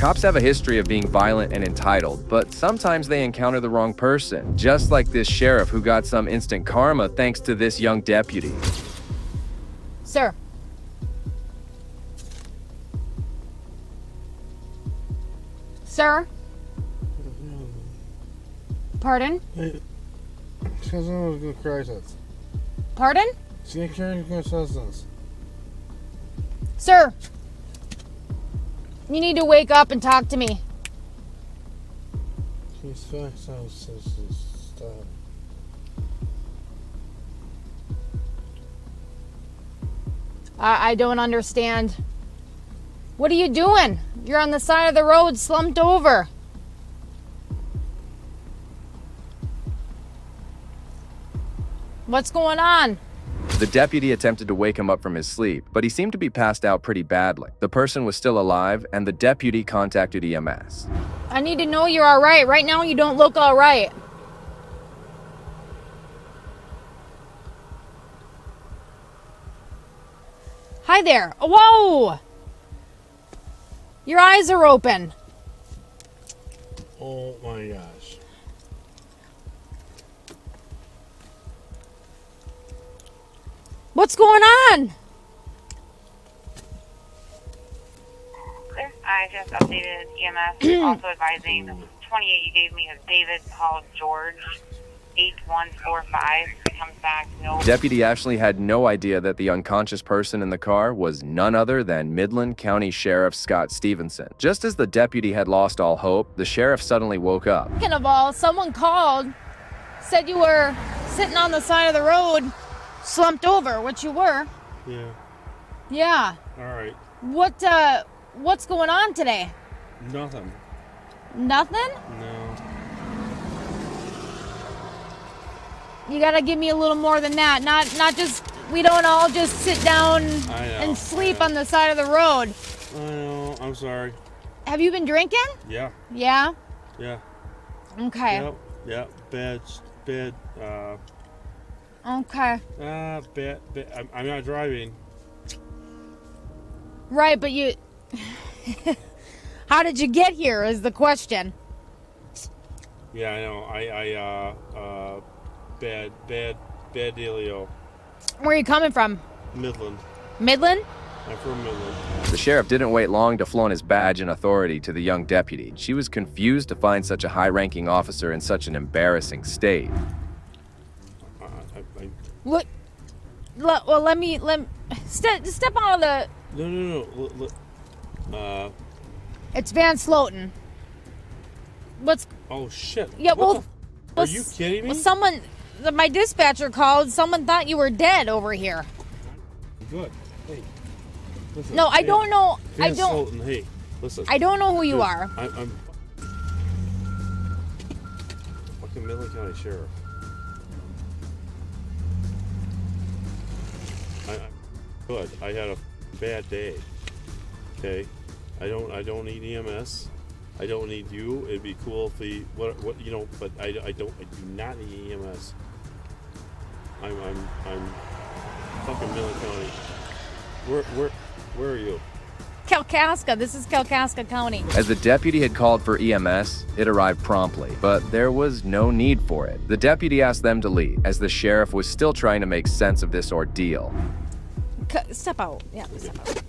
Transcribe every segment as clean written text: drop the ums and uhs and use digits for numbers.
Cops have a history of being violent and entitled, but sometimes they encounter the wrong person, just like this sheriff who got some instant karma thanks to this young deputy. Sir. Sir? Pardon? Pardon? Sir! You need to wake up and talk to me. I don't understand. What are you doing? You're on the side of the road, slumped over. What's going on? The deputy attempted to wake him up from his sleep, but he seemed to be passed out pretty badly. The person was still alive, and the deputy contacted EMS. I need to know you're all right. Right now, you don't look all right. Hi there. Whoa! Your eyes are open. Oh my gosh. What's going on? Clear. I just updated EMS, also advising the 28 you gave me is David Paul George, 8145. Comes back, no. Deputy Ashley had no idea that the unconscious person in the car was none other than Midland County Sheriff Scott Stevenson. Just as the deputy had lost all hope, the sheriff suddenly woke up. Second of all, someone called, said you were sitting on the side of the road, slumped over, which you were. Yeah. Yeah. All right. What's going on today? Nothing. Nothing? No. You gotta give me a little more than that. Not just, we don't all just sit down and sleep on the side of the road. I know. I'm sorry. Have you been drinking? Yeah. Yeah? Yeah. Okay. Yep. Yep. Bad. Okay. Bad. I'm not driving. Right, but you... How did you get here is the question. Yeah, I know. Bad dealio. Where are you coming from? Midland. Midland? I'm from Midland. The sheriff didn't wait long to flaunt his badge and authority to the young deputy. She was confused to find such a high-ranking officer in such an embarrassing state. Look, well, let me step out of the... No. It's Van Sloten. What's... Oh, shit. Yeah, well... Are you kidding me? Well, someone... My dispatcher called. Someone thought you were dead over here. Good. Hey. Listen, No, I don't know. Van Sloten, hey, listen. I don't know who you Dude, are. I'm fucking Midland County Sheriff. Good. I had a bad day. Okay. I don't need EMS. I don't need you. It'd be cool if the but I do not need EMS. I'm fucking Midland County. Where are you? Kalkaska. This is Kalkaska County. As the deputy had called for EMS, it arrived promptly, but there was no need for it. The deputy asked them to leave, as the sheriff was still trying to make sense of this ordeal. Step out. Yeah, step out.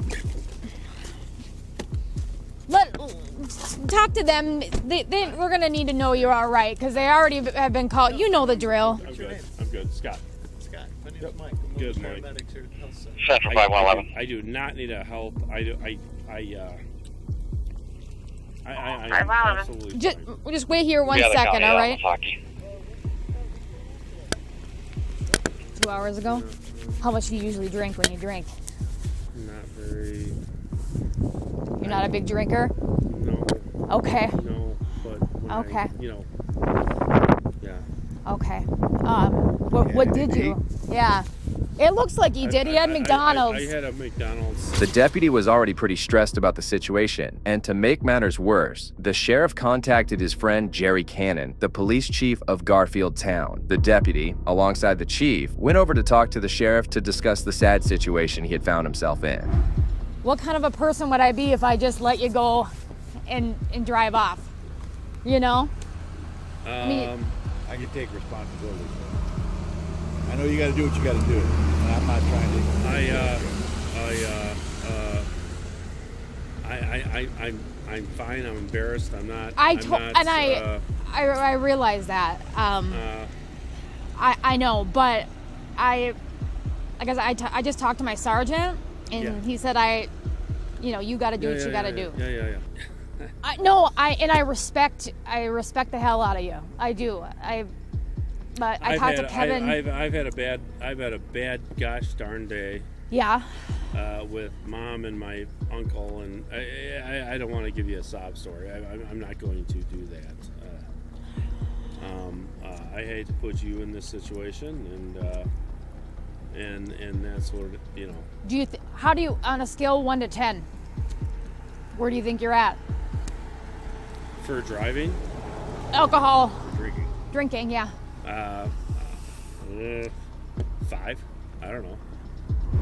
Talk to them. We're gonna need to know you're all right because they already have been called. You know the drill. I'm good. Scott. My name's Mike. Good, Mike. Central 5111. I do not need a help. I absolutely Just wait here 1 second, all right? 2 hours ago? How much do you usually drink when you drink? Not very. You're not a big drinker? No. Okay. No, but when Okay. Yeah. Okay. What did you? Yeah. It looks like he did. He had McDonald's. I had a McDonald's. The deputy was already pretty stressed about the situation, and to make matters worse, the sheriff contacted his friend Jerry Cannon, the police chief of Garfield Town. The deputy, alongside the chief, went over to talk to the sheriff to discuss the sad situation he had found himself in. What kind of a person would I be if I just let you go and drive off. You know? I can take responsibility for it. I know you got to do what you got to do, and I'm not trying to. I'm fine. I'm embarrassed. I'm not. I realize that. I know, but I guess I just talked to my sergeant, and he said you got to do what you got to do. Yeah. I respect the hell out of you. I do. But I talked to Kevin. I've had a bad gosh darn day. Yeah. With Mom and my uncle, and I don't want to give you a sob story. I'm not going to do that. I hate to put you in this situation, and that's what Do you? How do you, on a scale of 1 to 10? Where do you think you're at? For driving? Alcohol. Drinking. Drinking, yeah. 5. I don't know.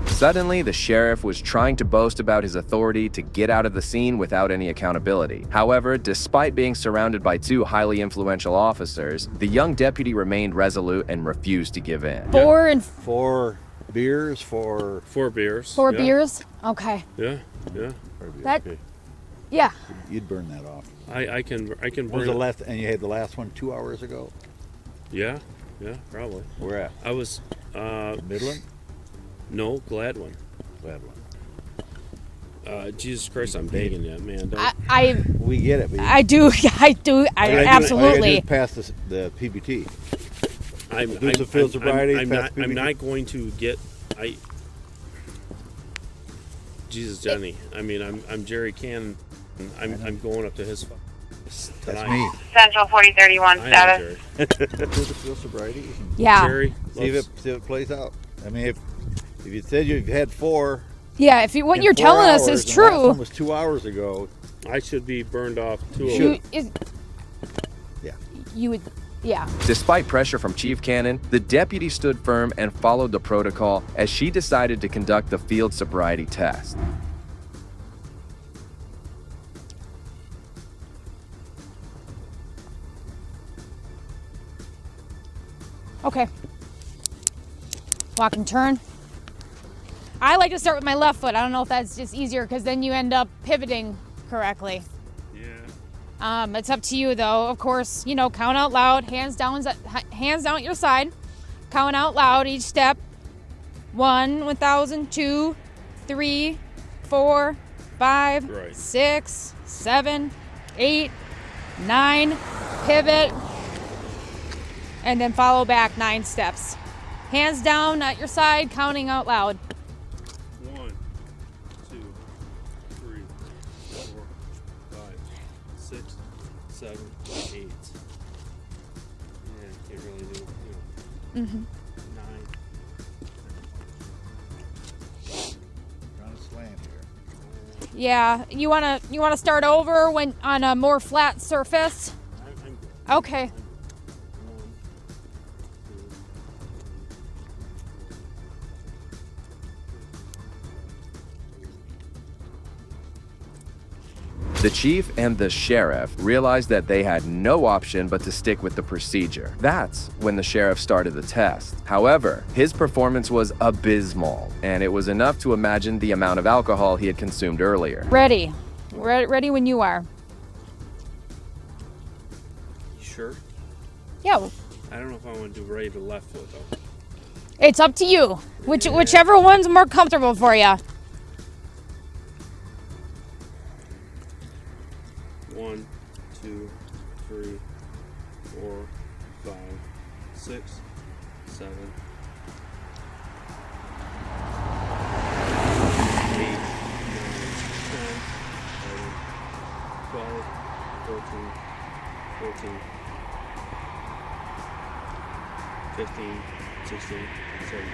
Suddenly, the sheriff was trying to boast about his authority to get out of the scene without any accountability. However, despite being surrounded by 2 highly influential officers, the young deputy remained resolute and refused to give in. 4 beers. 4 beers. 4 beers? Okay. Yeah. That. Okay. Yeah. You'd burn that off. I can burn When was the last? And you had the last one 2 hours ago. Yeah, probably. Where at? I was Midland. No, Gladwin. Jesus Christ, I'm begging you, man. We get it. I do. Absolutely. I pass the PBT. I'm not going to get. Jesus, Jenny. I mean, I'm Jerry Cannon. I'm going up to his. That's me. Central 4031 status. Do the field sobriety. Yeah. Jerry, See if it plays out. I mean, if you said you've had 4. Yeah. What you're telling us is true. The last one was 2 hours ago. I should be burned off 2 of You them. You would. Yeah. Despite pressure from Chief Cannon, the deputy stood firm and followed the protocol as she decided to conduct the field sobriety test. Okay. Walk and turn. I like to start with my left foot. I don't know if that's just easier because then you end up pivoting correctly. Yeah. It's up to you though. Of course, count out loud, hands down at your side. Count out loud each step. 1, 1,000, 2, 3, 4, 5, Right. 6, 7, 8, 9. Pivot. And then follow back 9 steps. Hands down at your side, counting out loud. 1, 2, 3, 4, 5, 6, 7, 8. Yeah, can't really do. 9. Trying to slam here. Yeah, you wanna start over when on a more flat surface? I'm good. Okay. The chief and the sheriff realized that they had no option but to stick with the procedure. That's when the sheriff started the test. However, his performance was abysmal, and it was enough to imagine the amount of alcohol he had consumed earlier. Ready. Ready when you are. You sure? Yeah. I don't know if I want to do right or left foot though. It's up to you. Whichever one's more comfortable for you. 1, 2, 3, 4, 5, 6, 7, 8, 9, 10, 11, 12, 13, 14, 15, 16, 17.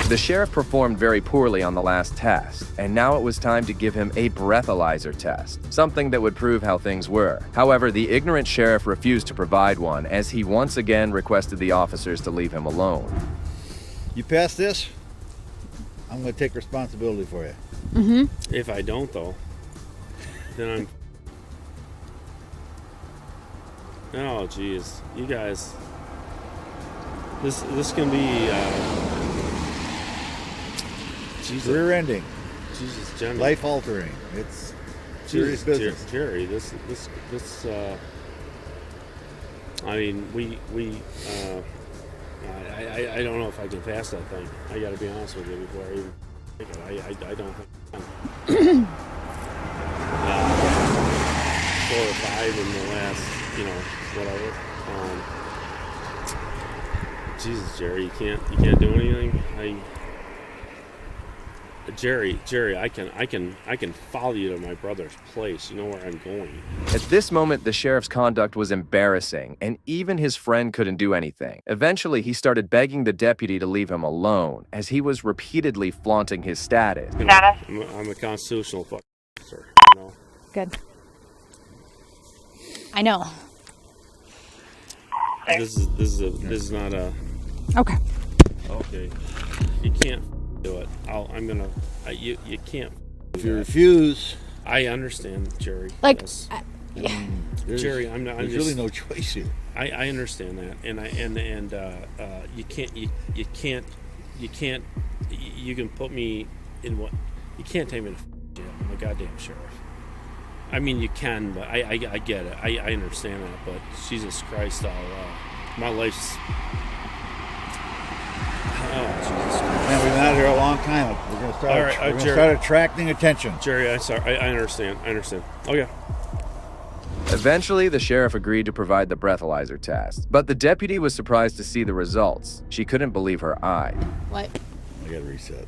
The sheriff performed very poorly on the last test, and now it was time to give him a breathalyzer test, something that would prove how things were. However, the ignorant sheriff refused to provide one, as he once again requested the officers to leave him alone. You pass this, I'm going to take responsibility for you. Mm-hmm. If I don't, though, then I'm. Oh, jeez, you guys. This can be. Jesus. Rear-ending. Jesus, Jenny. Life-altering. It's serious business. Jerry, this. I mean, I don't know if I can pass that thing. I got to be honest with you before I even take it. I don't think I can. 4 or 5 in the last, whatever. Jesus, Jerry, you can't do anything. Jerry, I can follow you to my brother's place. You know where I'm going. At this moment, the sheriff's conduct was embarrassing, and even his friend couldn't do anything. Eventually, he started begging the deputy to leave him alone, as he was repeatedly flaunting his status. I'm a constitutional officer. Good. I know. This is not a. Okay. Okay. You can't do it. You can't. If you refuse, I understand, Jerry. Like, yes. Jerry, I'm there's really no choice here. I understand that, and you can't. You can put me in what? You can't take me to jail. I'm a goddamn sheriff. I mean, you can, but I get it. I understand that, but Jesus Christ, my life's. Oh, Jesus Christ. Man, we've been out here a long time. We're going to start. All right, we're going to Jerry. start attracting attention. Jerry, I understand. Okay. Eventually, the sheriff agreed to provide the breathalyzer test, but the deputy was surprised to see the results. She couldn't believe her eyes. What? I got to reset.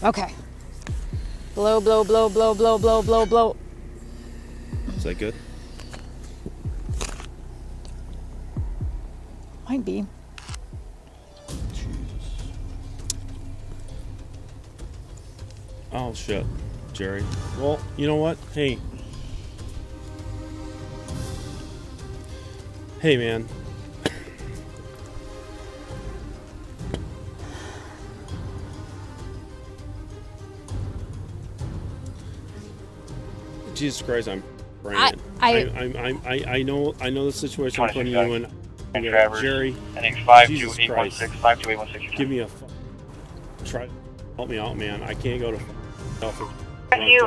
Okay. Blow, blow, blow, blow, blow, blow, blow, blow. Is that good? Might be. Oh shit, Jerry. Well, you know what? Hey, man. Jesus Christ, I'm praying. I know the situation I'm putting you in. Jerry, Heading Jesus Christ. 52816. Give me a try. Help me out, man. I can't go to. You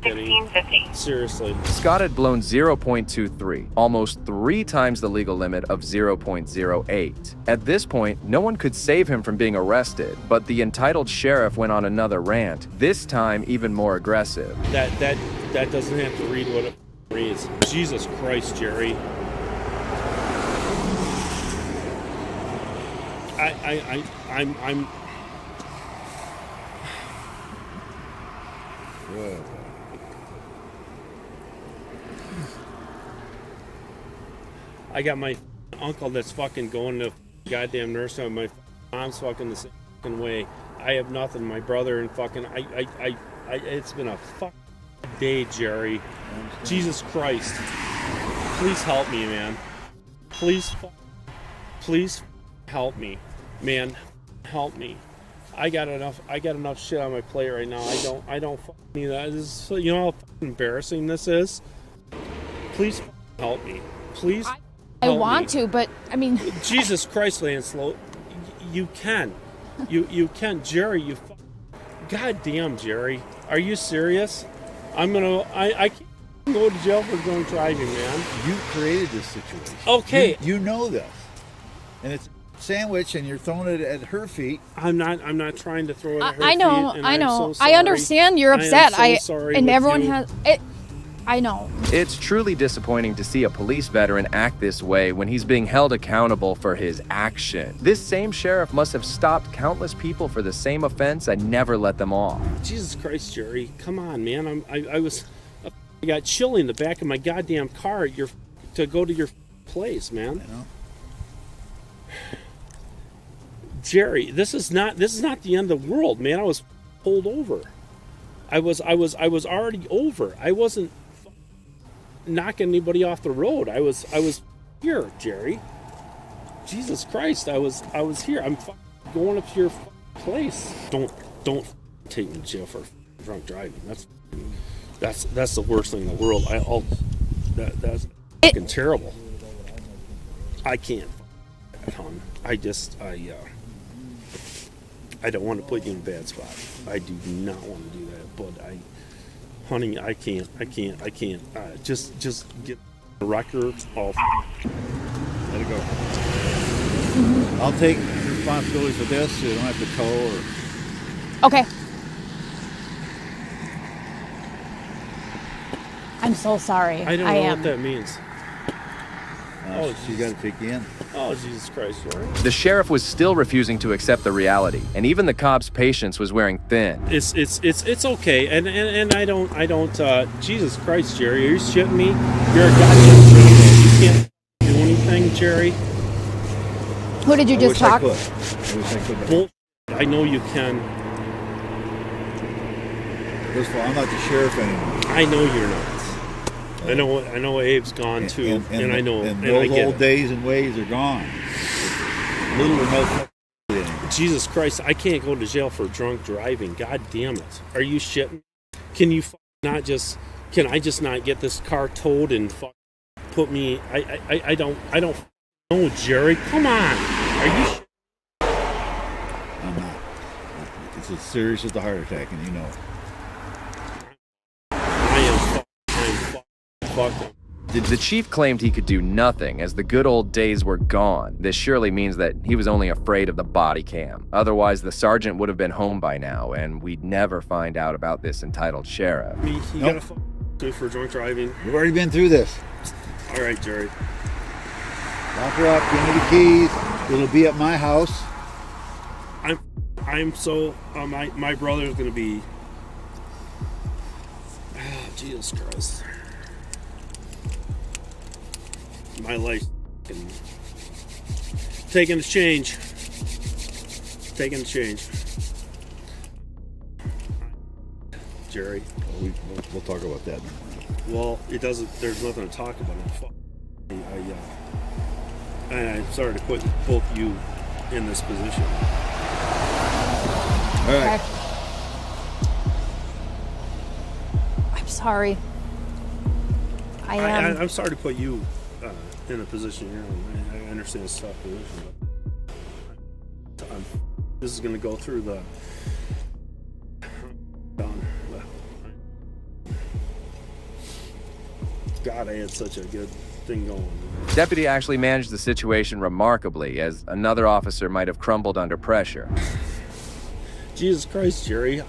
816-1650. Seriously. Scott had blown 0.23, almost 3 times the legal limit of 0.08. At this point, no one could save him from being arrested, but the entitled sheriff went on another rant, this time even more aggressive. That doesn't have to read what it reads. Jesus Christ, Jerry. I'm Good. I got my uncle that's fucking going to goddamn nursing home. My mom's fucking the same fucking way. I have nothing. My brother and fucking it's been a fucking day, Jerry. Jesus Christ. Please help me, man. Please help me. Man, help me. I got enough shit on my plate right now. I don't fucking need that. This is, you know how fucking embarrassing this is? Please help me. Please I want to, but I mean, Jesus Christ, Lancelot, you can. You can. Jerry, goddamn, Jerry. Are you serious? I can't go to jail for drunk driving, man. You created this situation. Okay. You know this. And it's sandwich and you're throwing it at her feet. I'm not trying to throw it at her I know, feet, and I I'm know. so sorry. I understand you're upset. I am so sorry and with everyone you. has it. I know. It's truly disappointing to see a police veteran act this way when he's being held accountable for his action. This same sheriff must have stopped countless people for the same offense and never let them off. Jesus Christ, Jerry, come on, man. I got chili in the back of my goddamn car to go to your place, man. I know. Jerry, this is not the end of the world, man. I was pulled over. I was already over. I wasn't knocking anybody off the road. I was here, Jerry. Jesus Christ, I was here. I'm going up to your place. Don't take me to jail for drunk driving. That's the worst thing in the world. That's fucking terrible. I can't, hon. I don't want to put you in a bad spot. I do not want to do that, but honey, I can't. Just get the record off. Let it go. I'll take responsibility for this, so you don't have to tow or... Okay. I'm so sorry. I don't know what that means. Oh, she's got to take you in. Oh, Jesus Christ, Jerry. The sheriff was still refusing to accept the reality, and even the cop's patience was wearing thin. It's okay, and I don't. Jesus Christ, Jerry, are you shitting me? You're a goddamn criminal. You can't do anything, Jerry. Who did you just talk? I wish I could. Bull. I know you can. First of all, I'm not the sheriff anymore. I know you're not. I know Abe's gone too, and I know, and I those get old it. days and ways are gone. Little or no fucking anymore. Jesus Christ, I can't go to jail for drunk driving. God damn it. Are you shitting? Can you not just, can I just not get this car towed and put me, I don't know, Jerry. Come on. Are you shitting? I'm not. It's as serious as the heart attack, and you know it. The chief claimed he could do nothing as the good old days were gone. This surely means that he was only afraid of the body cam. Otherwise, the sergeant would have been home by now, and we'd never find out about this entitled sheriff. You gotta me for drunk driving. We've already been through this. All right, Jerry. Lock her up, give me the keys. It'll be at my house. I'm so, my brother's gonna be, Jesus Christ. My life taking the change. Jerry. We'll talk about that. Well, it doesn't, there's nothing to talk about. I'm sorry to put both you in this position. All right. I'm sorry. I'm sorry to put you in a position here. I understand it's a tough position, but this is going to go through the. God, I had such a good thing going. Deputy actually managed the situation remarkably, as another officer might have crumbled under pressure. Jesus Christ, Jerry!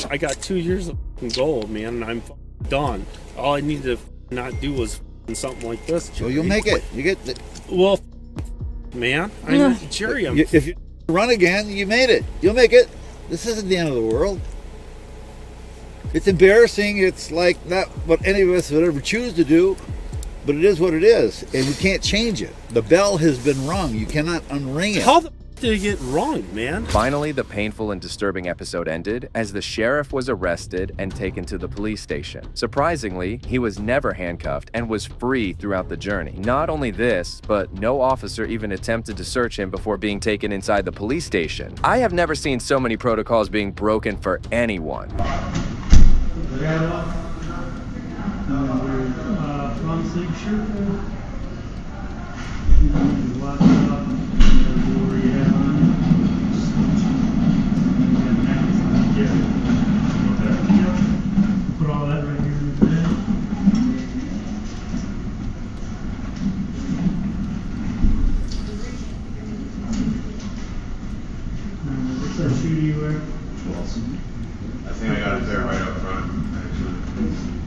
I got 2 years of gold, man, and I'm done. All I need to not do was something like this. Jerry. So you'll make it. You get the... Well, man, Jerry. If you run again, you made it. You'll make it. This isn't the end of the world. It's embarrassing. It's like not what any of us would ever choose to do, but it is what it is, and we can't change it. The bell has been rung. You cannot unring it. How the did it get wrong, man? Finally, the painful and disturbing episode ended as the sheriff was arrested and taken to the police station. Surprisingly, he was never handcuffed and was free throughout the journey. Not only this, but no officer even attempted to search him before being taken inside the police station. I have never seen so many protocols being broken for anyone. Front signature. Put all that right here in the bed. What's that shoe you wear? I think I got it there right up front, actually.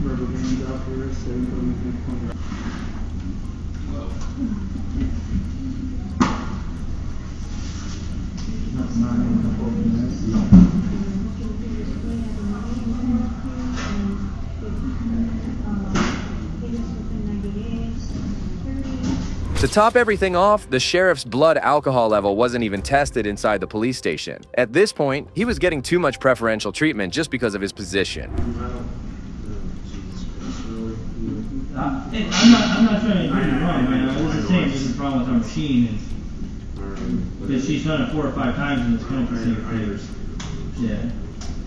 Rubber bands out here, so we can not mine, no. To top everything off, the sheriff's blood alcohol level wasn't even tested inside the police station. At this point, he was getting too much preferential treatment just because of his position. I'm not trying to get it wrong, man. I was just saying, this is the problem with our machine is Because she's done it 4 or 5 times and it's come to the same place. Yeah.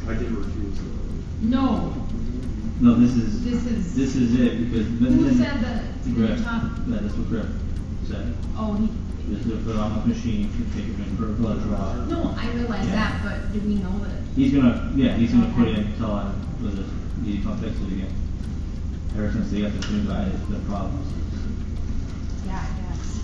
I did refuse. No, No, this is it because who said that? Griff. Yeah, that's what Griff said. Oh, he, Just to put on the machine to take it in for a blood draw. no, I realize that, but do we know that? He's gonna put it in until I need to come fix it again. Ever since they got this new guy, it's been problems. Yeah, I guess.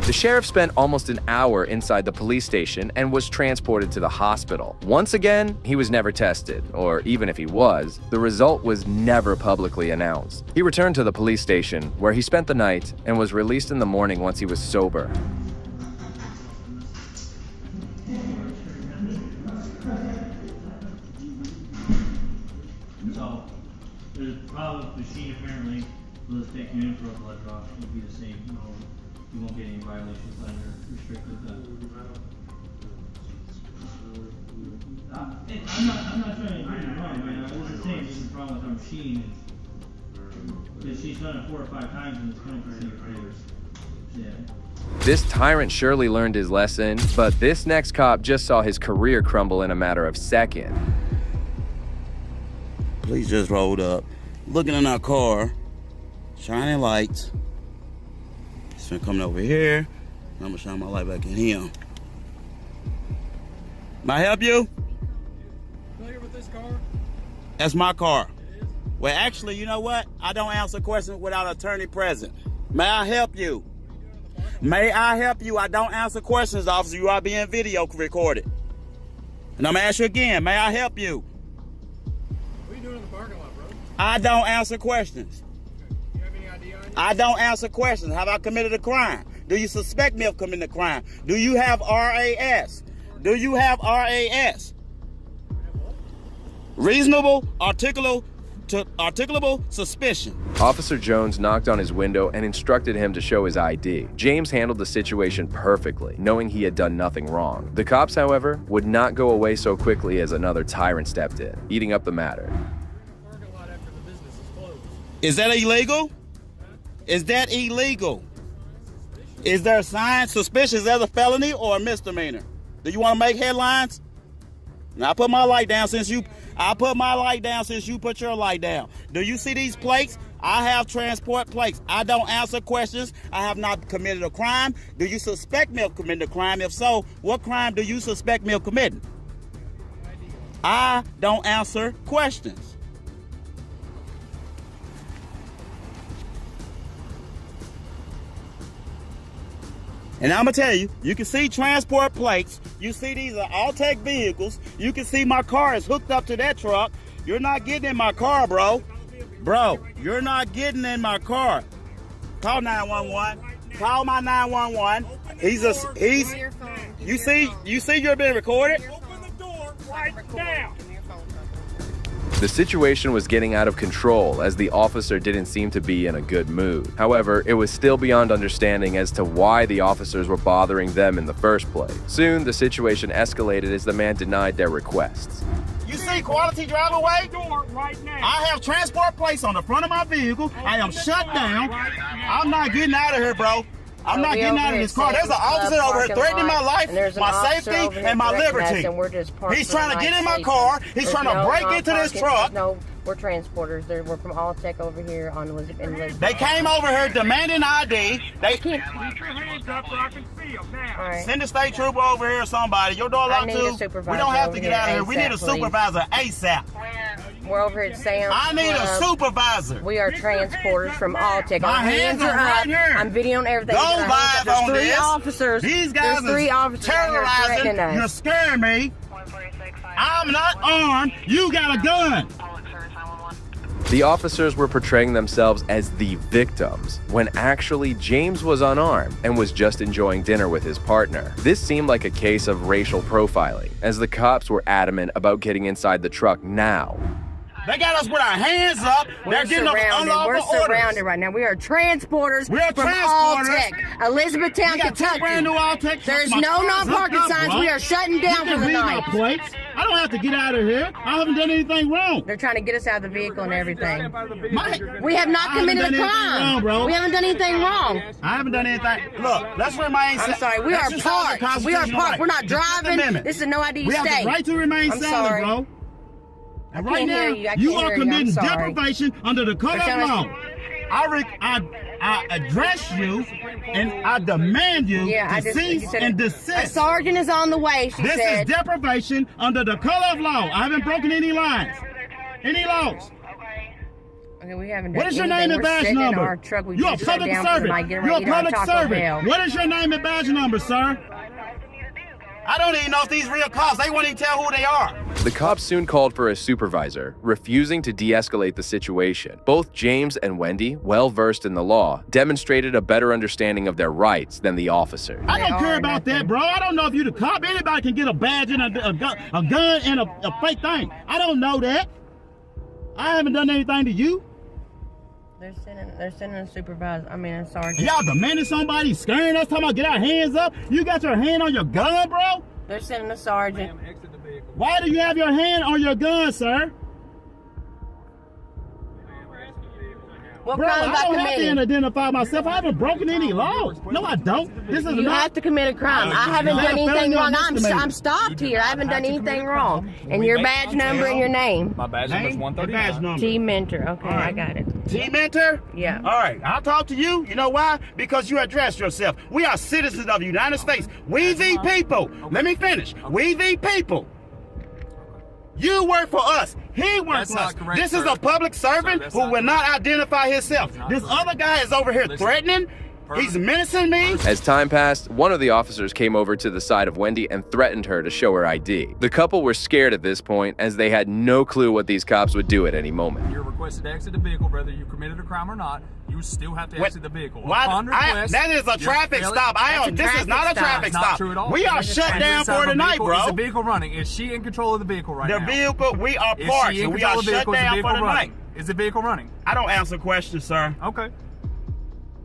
The sheriff spent almost an hour inside the police station and was transported to the hospital. Once again, he was never tested, or even if he was, the result was never publicly announced. He returned to the police station, where he spent the night and was released in the morning once he was sober. So, there's a problem with the machine apparently. We'll just take you in for a blood draw. It'll be the same. No, you won't get any violations under restricted. I'm not trying to do you wrong, man. I was just saying there's a problem with our machine. Because she's done it 4 or 5 times and it's come to the same place. Yeah. This tyrant surely learned his lesson, but this next cop just saw his career crumble in a matter of seconds. Police just rolled up, looking in our car, shining lights. He's been coming over here, and I'm gonna shine my light back in him. May I help you? Familiar with this car? That's my car. It is? Well, actually, you know what? I don't answer questions without an attorney present. May I help you? May I help you? I don't answer questions, officer. You are being video recorded. And I'm gonna ask you again, may I help you? What are you doing in the parking lot, bro? I don't answer questions. Do you have any ID on you? I don't answer questions. Have I committed a crime? Do you suspect me of committing a crime? Do you have RAS? Do you have RAS? Reasonable, articulable suspicion. Officer Jones knocked on his window and instructed him to show his ID. James handled the situation perfectly, knowing he had done nothing wrong. The cops, however, would not go away so quickly as another tyrant stepped in, eating up the matter. You're in the parking lot after the business is closed. Is that illegal? Is that illegal? Is there a sign suspicious as a felony or a misdemeanor? Do you want to make headlines? Now I put my light down since you put your light down. Do you see these plates? I have transport plates. I don't answer questions. I have not committed a crime. Do you suspect me of committing a crime? If so, what crime do you suspect me of committing? I don't answer questions. And I'm gonna tell you, you can see transport plates. You see these are All-Tech vehicles. You can see my car is hooked up to that truck. You're not getting in my car, bro. Bro, you're not getting in my car. Call 911. Call my 911. You see you're being recorded? Open the door right now. The situation was getting out of control as the officer didn't seem to be in a good mood. However, it was still beyond understanding as to why the officers were bothering them in the first place. Soon, the situation escalated as the man denied their requests. You see quality drive away? Door right now. I have transport plates on the front of my vehicle. I am shut down. I'm not getting out of here, bro. I'm not getting out of this car. There's an officer over here threatening my life, my safety, and my liberty. He's trying to get in my car. He's trying to break into this truck. No, we're transporters. We're from All-Tech over here on Elizabeth. They came over here demanding ID. They Keep your hands up so I can see them now. All right. send a state trooper over here or somebody. Your door locked I need too. a supervisor We don't have to over get here out of here. We need a ASAP, please. supervisor ASAP. We're over here at Sam's. I need a supervisor. We are transporters from All-Tech. My Our hands are up. right here. I'm videoing everything. Go Our hands live up. on There's 3 this. officers. These guys There's 3 are officers out here threatening terrorizing. You're us. scaring me. I'm not armed. You got a gun. The officers were portraying themselves as the victims, when actually James was unarmed and was just enjoying dinner with his partner. This seemed like a case of racial profiling, as the cops were adamant about getting inside the truck now. They got us with our hands up. They're getting us unlawful We're orders. surrounded right now. We are transporters We are from transporters. Alltech, Elizabethtown, We got two Kentucky. brand new Alltech. There's My no car's non-parking hooked up, signs. bro. We are shutting down You for can the read my night. plates. I don't have to get out of here. I haven't done anything wrong. They're trying to get us out of the vehicle and everything. My- We have not I haven't committed done a anything crime. wrong, bro. We haven't done anything wrong. I haven't done anything. Look, let's remain. I'm sorry. We are exercise the parked. We are constitutional parked. right. We're not The Fifth driving. Amendment. This is a no ID We have state. the right to remain I'm silent, sorry. bro. And right can't now, hear you. I you can't are hear you. I'm committing sorry. deprivation under the color They're of trying law. I address you and I demand you to cease and A desist. sergeant is on the way, she This said. is deprivation under the color of law. I haven't broken any lines, any laws. Okay, we haven't done What is your anything. name and We're badge sitting in number? our truck. We You're a just shut public down for the servant. night, getting You're a ready to eat our public Taco servant. Bell. What is your name and badge number, sir? I don't even know if these real cops, they won't even tell who they are. The cops soon called for a supervisor, refusing to de-escalate the situation. Both James and Wendy, well versed in the law, demonstrated a better understanding of their rights than the officer. I don't care about that, bro. I don't know if you the cop. Anybody can get a badge and a gun and a fake thing. I don't know that. I haven't done anything to you. They're sending a supervisor. I mean, a sergeant. Y'all demanding somebody, scaring us, talking about get our hands up. You got your hand on your gun, bro? They're sending a sergeant. Why do you have your hand on your gun, sir? What Bro, crime have I I don't have committed? to identify myself. I haven't broken any laws. No, I don't. This is You not. have to commit a crime. I haven't done anything wrong. I'm stopped here. I haven't done anything wrong. And your badge number and your name. My badge number is 139. Badge number. T Mentor. Okay, All right. I got it. T-Mentor? Yeah. All right, I'll talk to you. You know why? Because you address yourself. We are citizens of the United States. We the people. Let me finish. We the people. You work for us. He works That's for us. not correct, This is sir. a public servant That's who not will not identify himself. This other guy is over here threatening. He's menacing me. As time passed, one of the officers came over to the side of Wendy and threatened her to show her ID. The couple were scared at this point as they had no clue what these cops would do at any moment. You're requested to exit the vehicle, whether you committed a crime or not. You still have to What- exit the vehicle. Why- Upon request, that is a you're traffic failing- stop. That's a This is traffic not a stop. traffic It's not stop. true at all. We are It's a shut traffic down Inside for of a tonight, vehicle, bro. Is the vehicle running? Is she in control of the vehicle right The now? vehicle, we are Is parked, she so in we control are of the shut vehicle? Is the down vehicle for the running? night. Is the vehicle running? I don't answer questions, sir. Okay.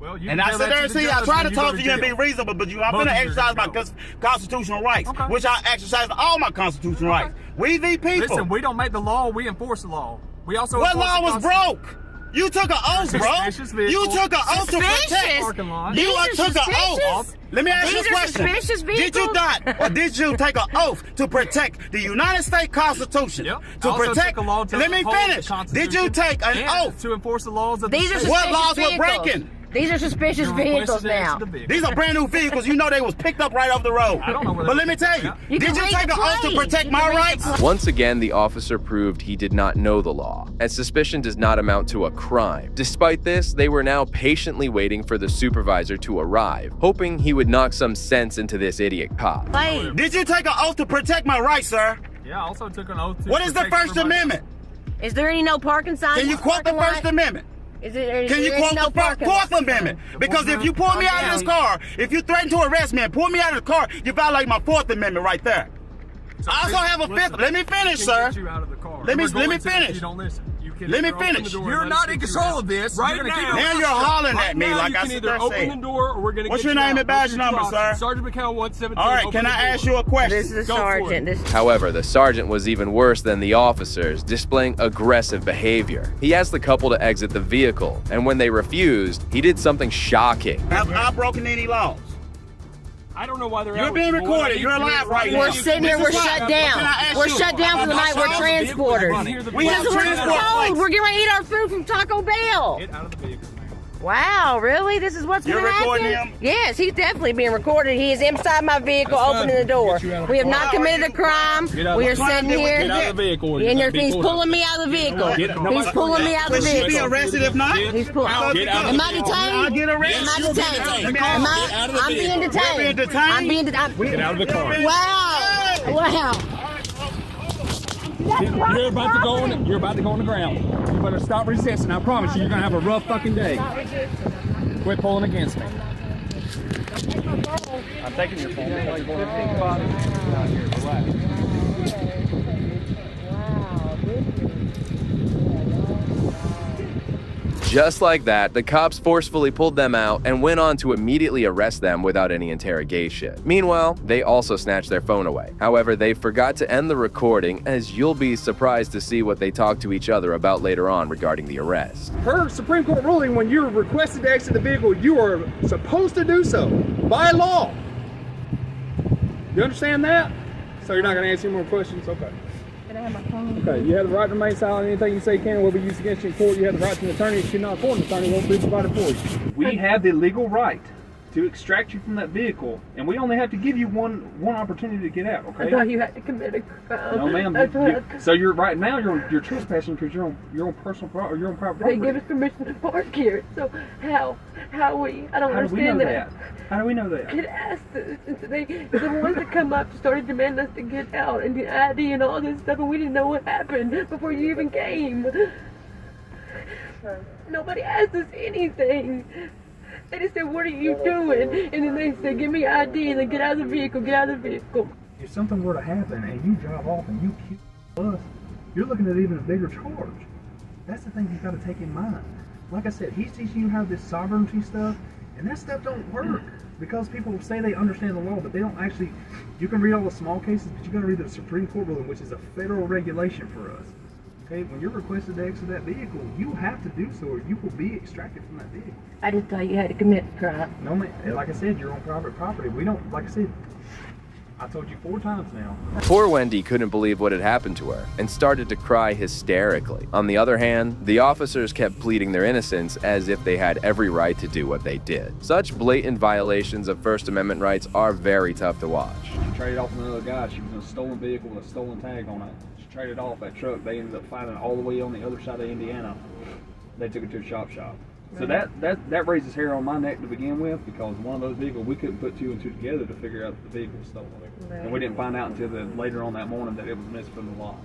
Well, you And can I tell sit that there to and the see, I judge try when to you talk go to you and be jail. reasonable, but I'm Both going to of you are exercise my gonna constitutional rights, Okay. which I exercise all my constitutional rights. We the people. Listen, we don't make the law, we enforce the law. We also What enforce law the was Constitution. broke? You took an oath, bro. Suspicious vehicle. You took an oath to protect. Suspicious? Parking lot. These You are took an oath. suspicious? Let me ask you These a are question. suspicious Did you vehicles? not, or did you take an oath to protect the United States Constitution? Yep. To Also protect. took a law to Let me uphold the finish. Did you Constitution take an and oath? to enforce the laws of These the are state? What suspicious laws were vehicles. breaking? These are suspicious You're vehicles requested to now. exit the vehicle. These are brand new vehicles. You know they was picked up right off the road. I don't know where they But were let me tell picked you, up You did can you read take the an oath to plate. protect You my can read the rights? plate. Once again, the officer proved he did not know the law, and suspicion does not amount to a crime. Despite this, they were now patiently waiting for the supervisor to arrive, hoping he would knock some sense into this idiot cop. Hey, Did you take an oath to protect my rights, sir? Yeah, I also took an oath to What is the protect First everybody. Amendment? is there any no parking signs? Can in you this quote the parking First lot? Amendment? Is it? Can you quote no the Fourth Amendment? Because if you pull me out of this car, if you threaten to arrest me and pull me out of the car, you violate my Fourth Amendment right there. So I also have a listen, fifth. Let me finish, can sir. get you out of the car. Let me- We're let me going to if finish. You don't listen. You can Let me either open finish. the door You're and not let in us control get of this. Right You're gonna now. keep Now your you're mouth shut. hollering Right at me now, like you I can sit either there open saying. the door or we're gonna What's get your you name out. and badge Those are number, your sir? options. Sergeant McCall 117. All right, open can the I door. ask you a question? This is the Go for sergeant. it. This. However, the sergeant was even worse than the officers, displaying aggressive behavior. He asked the couple to exit the vehicle, and when they refused, he did something shocking. Have I broken any laws? I don't know why they're You're out being with you. recorded. You're alive right now. We're sitting here. We're This is shut why- down. Can I ask We're you, shut down for the am I night. We're shot? transporters. We have Because we're transport cold. plates. We're getting ready to eat our food from Taco Bell. Get out of the vehicle, man. Wow, really? This is what's You're going to happen? recording him? Yes, he's definitely being recorded. He is inside my vehicle, That's fine. opening the door. Get you out of We have the not car. committed a crime. Get out We of are the car. sitting here. Get out of the vehicle. And You're he's being pulling me out of the vehicle. He's pulling me out of the Will she be vehicle. arrested if not? He's pulling. Get out of Am the I vehicle. detained? I'll get arrested. Am I You'll be detained? detained. Am I? Get out of the I'm being vehicle. detained. You're being detained? I'm being detained. Get out of the car. Wow. Wow. You're about to go on. You're about to go on the ground. You better stop resisting. I promise you, you're gonna have a rough fucking day. Quit pulling against me. I'm taking your phone. Wow. Just like that, the cops forcefully pulled them out and went on to immediately arrest them without any interrogation. Meanwhile, they also snatched their phone away. However, they forgot to end the recording, as you'll be surprised to see what they talked to each other about later on regarding the arrest. Per Supreme Court ruling, when you're requested to exit the vehicle, you are supposed to do so by law. You understand that? So you're not going to answer any more questions? Okay. Can I have my phone? Okay, you have the right to remain silent. Anything you say can or will be used against you in court. You have the right to an attorney. If you're not afford an attorney, won't be provided for you. We have the legal right to extract you from that vehicle, and we only have to give you one opportunity to get out. Okay? I thought you had to commit a crime. No, ma'am. So you're right now. You're trespassing because you're on personal property. You're on private property. They give us permission to park here. So how we? I don't understand that. How do we know that? It asked us. The ones that come up started demanding us to get out and the ID and all this stuff, and we didn't know what happened before you even came. Nobody asked us anything. They just said, "What are you doing?" And then they said, "Give me ID," and then get out of the vehicle. Get out of the vehicle. If something were to happen and you drive off and you kill us, you're looking at even a bigger charge. That's the thing you've got to take in mind. Like I said, he's teaching you how this sovereignty stuff, and that stuff don't work because people say they understand the law, but they don't actually. You can read all the small cases, but you got to read the Supreme Court ruling, which is a federal regulation for us. Okay, when you're requested to exit that vehicle, you have to do so, or you will be extracted from that vehicle. I just thought you had to commit a crime. No, man. Like I said, you're on private property. We don't. Like I said, I told you 4 times now. Poor Wendy couldn't believe what had happened to her and started to cry hysterically. On the other hand, the officers kept pleading their innocence as if they had every right to do what they did. Such blatant violations of First Amendment rights are very tough to watch. She traded off another guy. She was in a stolen vehicle with a stolen tag on it. She traded off that truck. They ended up finding it all the way on the other side of Indiana. They took it to a shop. So that raises hair on my neck to begin with, because one of those vehicles, we couldn't put 2 and 2 together to figure out that the vehicle was stolen. Right. And we didn't find out until later on that morning that it was missing from the lot.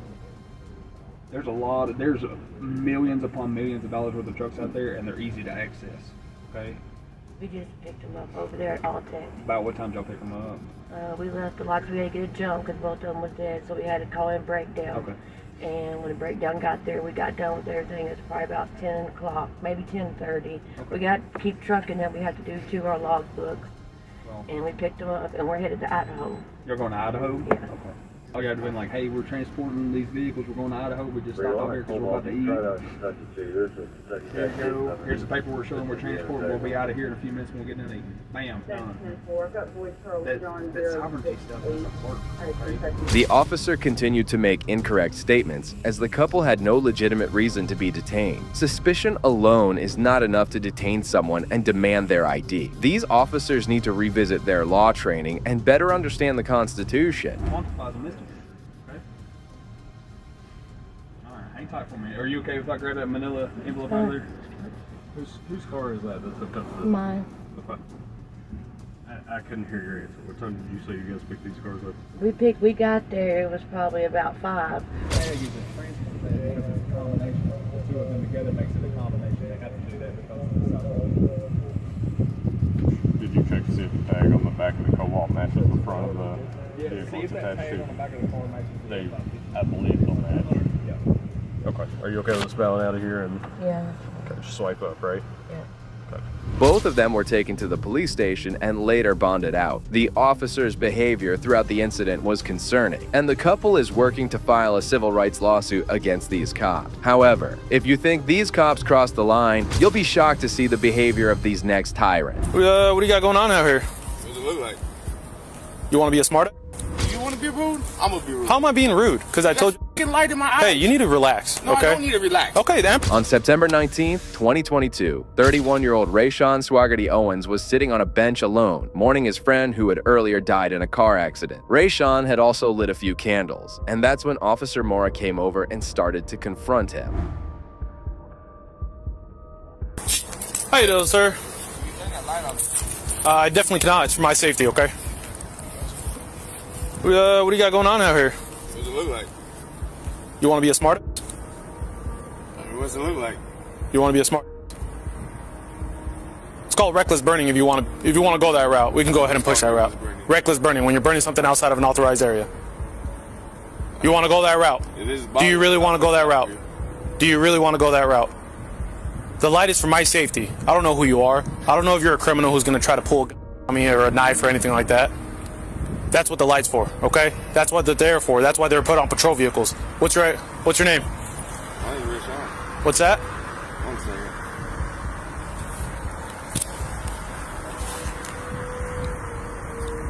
There's millions upon millions of dollars worth of trucks out there, and they're easy to access. Okay. We just picked them up over there at Alltech. About what time did y'all pick them up? We left the lot. We had to get a jump because both of them was dead, so we had to call in breakdown. Okay. And when the breakdown got there, we got done with everything. It was probably about 10 o'clock, maybe 10:30. Okay. We got to keep trucking, and we had to do 2 of our log books. Well, and we picked them up, and we're headed to Idaho. You're going to Idaho? Yeah. Okay. All you had to be like, hey, we're transporting these vehicles. We're going to Idaho. We just stopped out here because we're about to eat. There you go. Here's the paperwork showing we're transporting. We'll be out of here in a few minutes and we'll get in and eat. Bam, done. That sovereignty stuff doesn't work. Okay? The officer continued to make incorrect statements as the couple had no legitimate reason to be detained. Suspicion alone is not enough to detain someone and demand their ID. These officers need to revisit their law training and better understand the Constitution. Quantifies a misdemeanor. Okay? All right, hang tight for me. Are you okay if I grab that manila envelope out of there? Whose car is that? That's hooked up to the... Mine. Okay. I couldn't hear your answer. What time did you say you guys picked these cars up? We got there, it was probably about 5. Tag is a transport tag. It's a combination. The 2 of them together makes it a combination. They have to do that because of the size. Did you check to see if the tag on the back of the Cobalt matches the front of the vehicle it's attached to? On the back of the car matches I believe they'll match. Yeah. Okay. Are you okay with us bowing out of here? And Yeah. okay, just swipe up, right? Yeah. Okay. Both of them were taken to the police station and later bonded out. The officer's behavior throughout the incident was concerning, and the couple is working to file a civil rights lawsuit against these cops. However, if you think these cops crossed the line, you'll be shocked to see the behavior of these next tyrants. What do you got going on out here? What does it look like? You want to be a smart? You want to be rude? I'm going to be rude. How am I being rude? Because I told you. Light in my eyes. Hey, you need to relax, no, okay? I don't need to relax. Okay, then. On September 19th, 2022, 31-year-old Rayshawn Swaggerty Owens was sitting on a bench alone, mourning his friend who had earlier died in a car accident. Rayshawn had also lit a few candles, and that's when Officer Mora came over and started to confront him. How you doing, sir? I definitely cannot. It's for my safety, okay? What do you got going on out here? What does it look like? You want to be a smart? What does it look like? You want to be a smart? It's called reckless burning. If you want to go that route, we can go ahead and push that route. Reckless burning, when you're burning something outside of an authorized area. You want to go that route? Do you really want to go that route? Do you really want to go that route? The light is for my safety. I don't know who you are. I don't know if you're a criminal who's going to try to pull a gun on me or a knife or anything like that. That's what the light's for, okay? That's what they're there for. That's why they're put on patrol vehicles. What's your name? My name is Rashawn. What's that? 1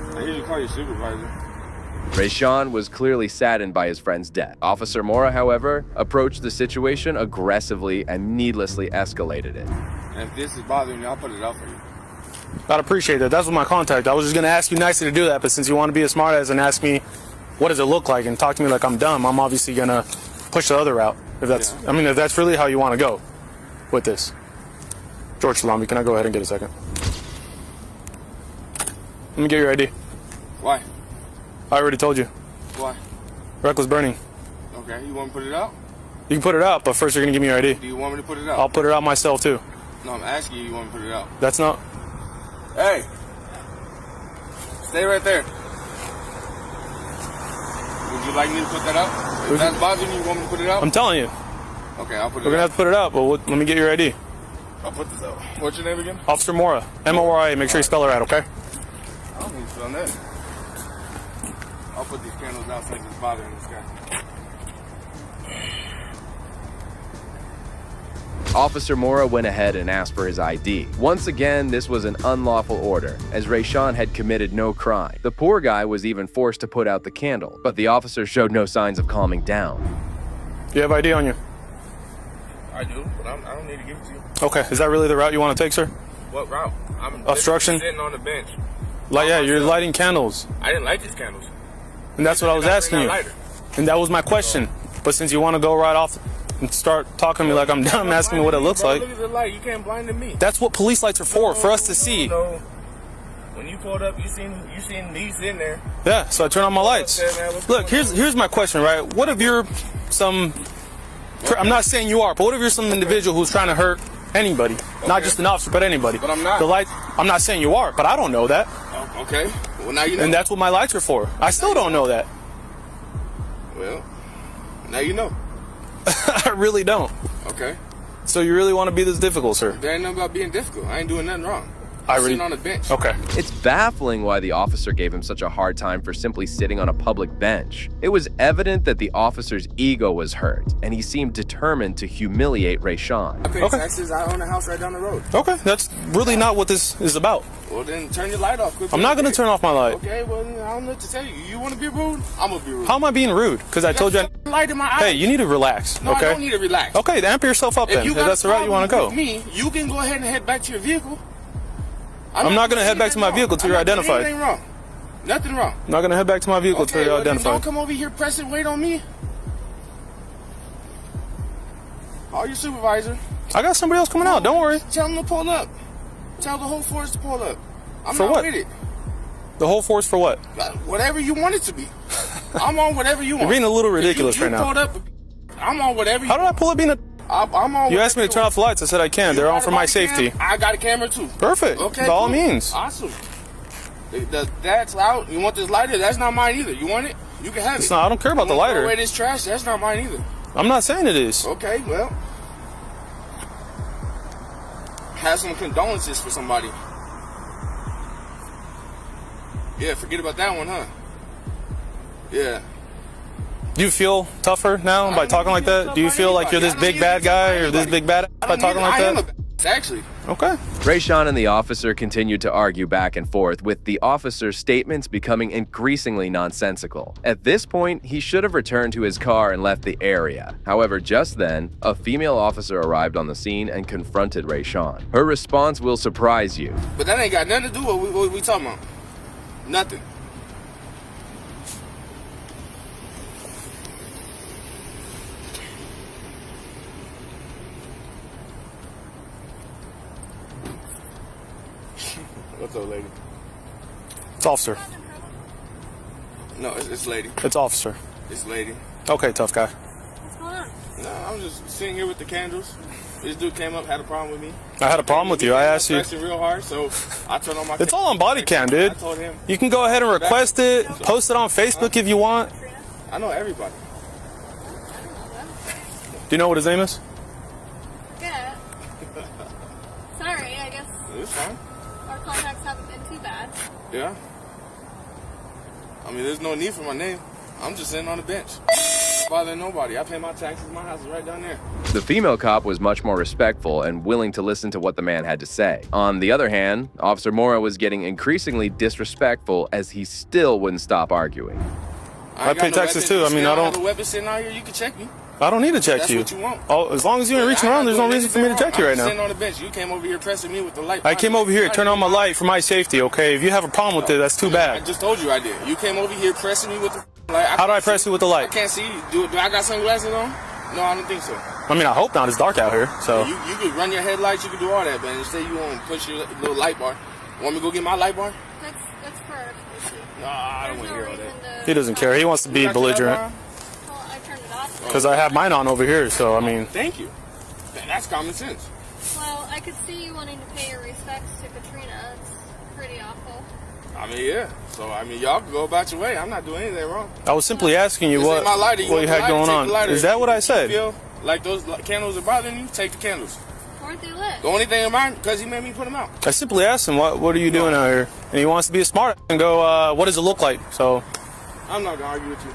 second. I usually call you supervisor. Rashawn was clearly saddened by his friend's death. Officer Mora, however, approached the situation aggressively and needlessly escalated it. And if this is bothering you, I'll put it out for you. I'd appreciate that. That's my contact. I was just going to ask you nicely to do that, but since you want to be a smartass and ask me what does it look like and talk to me like I'm dumb, I'm obviously going to push the other route. If that's, I mean, if that's really how you want to go with this. George Salami, can I go ahead and get a second? Let me get your ID. Why? I already told you. Why? Reckless burning. Okay, you want me to put it out? You can put it out, but first you're going to give me your ID. Do you want me to put it out? I'll put it out myself, too. No, I'm asking you want me to put it out. That's not... Hey! Stay right there. Would you like me to put that out? If that's bothering you, you want me to put it out? I'm telling you. Okay, I'll put it out. We're going to have to put it out, but let me get your ID. I'll put this out. What's your name again? Officer Mora. M-O-R-A. Make sure you spell it right, okay? I don't need to spell that. I'll put these candles out so it's bothering this guy. Officer Mora went ahead and asked for his ID. Once again, this was an unlawful order, as Rashawn had committed no crime. The poor guy was even forced to put out the candle, but the officer showed no signs of calming down. Do you have ID on you? I do, but I don't need to give it to you. Okay, is that really the route you want to take, sir? What route? I'm obstruction? sitting on the bench. Yeah, you're lighting candles. I didn't light these candles. And that's what I was asking you. And that was my question. But since you want to go right off and start talking to me like I'm dumb, asking me what it looks like. Look at the light. You can't blind me. That's what police lights are for us to see. No. When you pulled up, you seen these in there. Yeah, so I turn on my lights. Look, here's my question, right? What if you're some... I'm not saying you are, but what if you're some individual who's trying to hurt anybody? Okay. Not just an officer, but anybody. But I'm not. The light, I'm not saying you are, but I don't know that. Okay. Well, now you know. And that's what my lights are for. I still don't know that. Well, now you know. I really don't. Okay. So you really want to be this difficult, sir? There ain't nothing about being difficult. I ain't doing nothing wrong. I'm sitting on a bench. Okay. It's baffling why the officer gave him such a hard time for simply sitting on a public bench. It was evident that the officer's ego was hurt, and he seemed determined to humiliate Rashawn. I pay taxes. I own a house right down the road. Okay, that's really not what this is about. Well, then turn your light off. I'm not going to turn off my light. Okay, well, I don't know what to tell you. You want to be rude? I'm going to be rude. How am I being rude? Because I told you... light in my eyes. Hey, you need to relax, no, okay? I don't need to relax. Okay, then amp yourself up then, if that's the route you want to go. With me, you can go ahead and head back to your vehicle. I'm not going to head back to my vehicle till you're identified. Anything wrong. Nothing wrong. I'm not going to head back to my vehicle till you're identified. Don't come over here pressing weight on me. Call your supervisor. I got somebody else coming out. Don't worry. Tell them to pull up. Tell the whole force to pull up. I'm for not what? with it. The whole force for what? Whatever you want it to be. I'm on whatever you want. You're being a little ridiculous right now. Pulled up, I'm on whatever you How did I pull up being a... I'm on. You asked me to turn off the lights. I said I can. They're on for my safety. I got a camera too. Perfect. Okay. By all means. Awesome. That's out. You want this lighter? That's not mine either. You want it? You can have it. I don't care about the lighter. Throw away this trash. That's not mine either. I'm not saying it is. Okay. Well, have some condolences for somebody. Yeah. Forget about that one, huh? Yeah. Do you feel tougher now by talking like that? Do you feel like you're this big bad guy or this big bad by talking like that? Actually. Okay. Rashawn and the officer continued to argue back and forth, with the officer's statements becoming increasingly nonsensical. At this point, he should have returned to his car and left the area. However, just then, a female officer arrived on the scene and confronted Rashawn. Her response will surprise you. But that ain't got nothing to do with what we talking about. Nothing. What's up, lady? It's officer. No, it's lady. It's officer. It's lady. Okay, tough guy. What's going on? No, I'm just sitting here with the candles. This dude came up, had a problem with me. I had a problem with you. I asked you. Real hard, so I turned on my. It's all on Bodycam, dude. I told him. You can go ahead and request it, post it on Facebook if you want. I know everybody. Do you know what his name is? Yeah. Yeah. I mean, there's no need for my name. I'm just sitting on the bench. Bothering nobody. I pay my taxes. My house is right down there. The female cop was much more respectful and willing to listen to what the man had to say. On the other hand, Officer Mora was getting increasingly disrespectful as he still wouldn't stop arguing. I pay taxes too. I mean, I don't have a weapon sitting out here. You can check me. I don't need to check you. That's what you want. Oh, as long as you ain't reaching around, there's no reason for me to check you right I'm now. sitting on the bench. You came over here pressing me with the light. I came over here to turn on my light for my safety, okay? If you have a problem with it, that's too I bad. just told you I did. You came over here pressing me with the light. How do I press you with the I light? can't see you. Do I got sunglasses on? No, I don't think so. I mean, I hope not. It's dark out here, so. You could run your headlights. You could do all that, but instead you want to push your little light bar. Want me to go get my light bar? That's for. Nah, I don't want to hear all that. He doesn't care. He wants to be belligerent. Because I have mine on over here, so I mean. Thank you. That's common sense. Well, I could see you wanting to pay your respects to Katrina. It's pretty awful. I mean, yeah. So, I mean, y'all can go about your way. I'm not doing anything wrong. I was simply asking you what you had going on. Is that what I said? If you feel like those candles are bothering you, take the candles. Weren't they lit? The only thing in mind, because he made me put them out. I simply asked him, what are you doing out here? And he wants to be a smart and go, what does it look like? So. I'm not going to argue with you.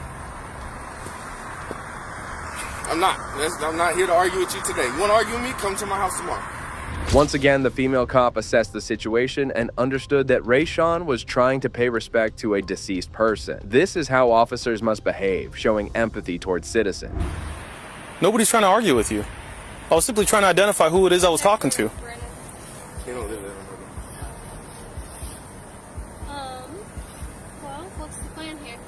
I'm not. I'm not here to argue with you today. You want to argue with me? Come to my house tomorrow. Once again, the female cop assessed the situation and understood that Rayshawn was trying to pay respect to a deceased person. This is how officers must behave, showing empathy towards citizens. Nobody's trying to argue with you. I was simply trying to identify who it is I was talking to. You don't live there. Well, what's the plan here?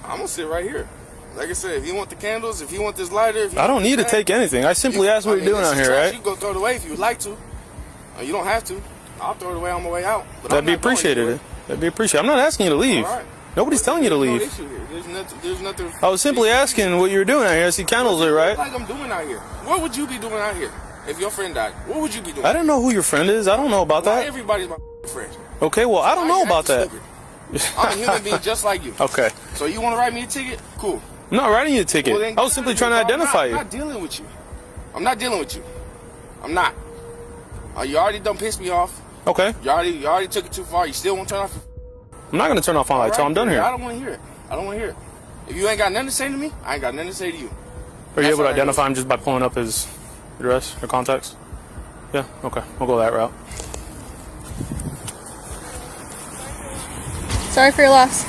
I'm going to sit right here. Like I said, if you want the candles, if you want this lighter... I don't need to take anything. I simply asked what you're doing out here, right? You can go throw it away if you would like to. You don't have to. I'll throw it away on my way out. That'd be appreciated. That'd be appreciated. I'm not asking you to leave. Right. Nobody's telling you to leave. No issue here. There's nothing... I was simply asking what you were doing out here. I see candles there, right? Like I'm doing out here. What would you be doing out here if your friend died? What would you be doing? I don't know who your friend is. I don't know about that. Everybody's my friend. Okay, well, I don't know about that. I'm a human being just like you. Okay. So you want to write me a ticket? Cool. I'm not writing you a ticket. Well, I was simply trying to identify you. I'm not dealing with you. I'm not dealing with you. I'm not. You already done pissed me off. Okay. You already took it too far. You still won't turn off? I'm not going to turn off my lights until I'm done here. I don't want to hear it. I don't want to hear it. If you ain't got nothing to say to me, I ain't got nothing to say to you. Are you able to identify him just by pulling up his address or contacts? Yeah? Okay. We'll go that route. Sorry for your loss.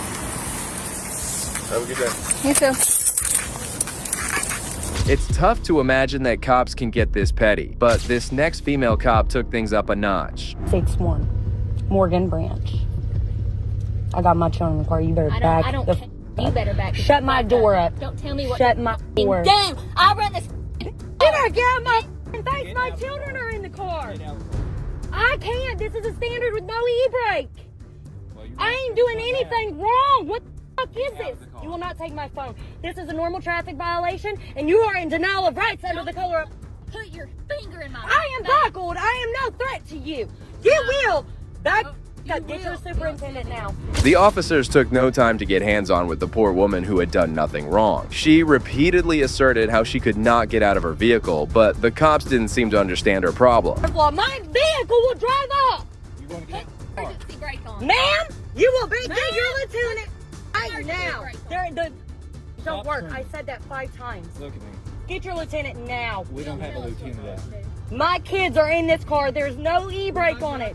Have a good day. You too. It's tough to imagine that cops can get this petty, but this next female cop took things up a notch. 6-1, Morgan Branch. I got my children in the car. You better back. You better back. Shut my door up. Don't tell me what. Shut my door. Damn! I run this. You better get out my face. My children are in the car. I can't. This is a standard with no e-brake. I ain't doing anything wrong. What the fuck is this? You will not take my phone. This is a normal traffic violation, and you are in denial of rights under the color of... Put your finger in my. I am buckled. I am no threat to you. You will. Back. Get your superintendent now. The officers took no time to get hands-on with the poor woman who had done nothing wrong. She repeatedly asserted how she could not get out of her vehicle, but the cops didn't seem to understand her problem. My vehicle will drive off. Emergency brake on. Ma'am, you will be your lieutenant right now. Don't work. I said that 5 times. Look at me. Get your lieutenant now. We don't have a lieutenant out. My kids are in this car. There's no e-brake on it.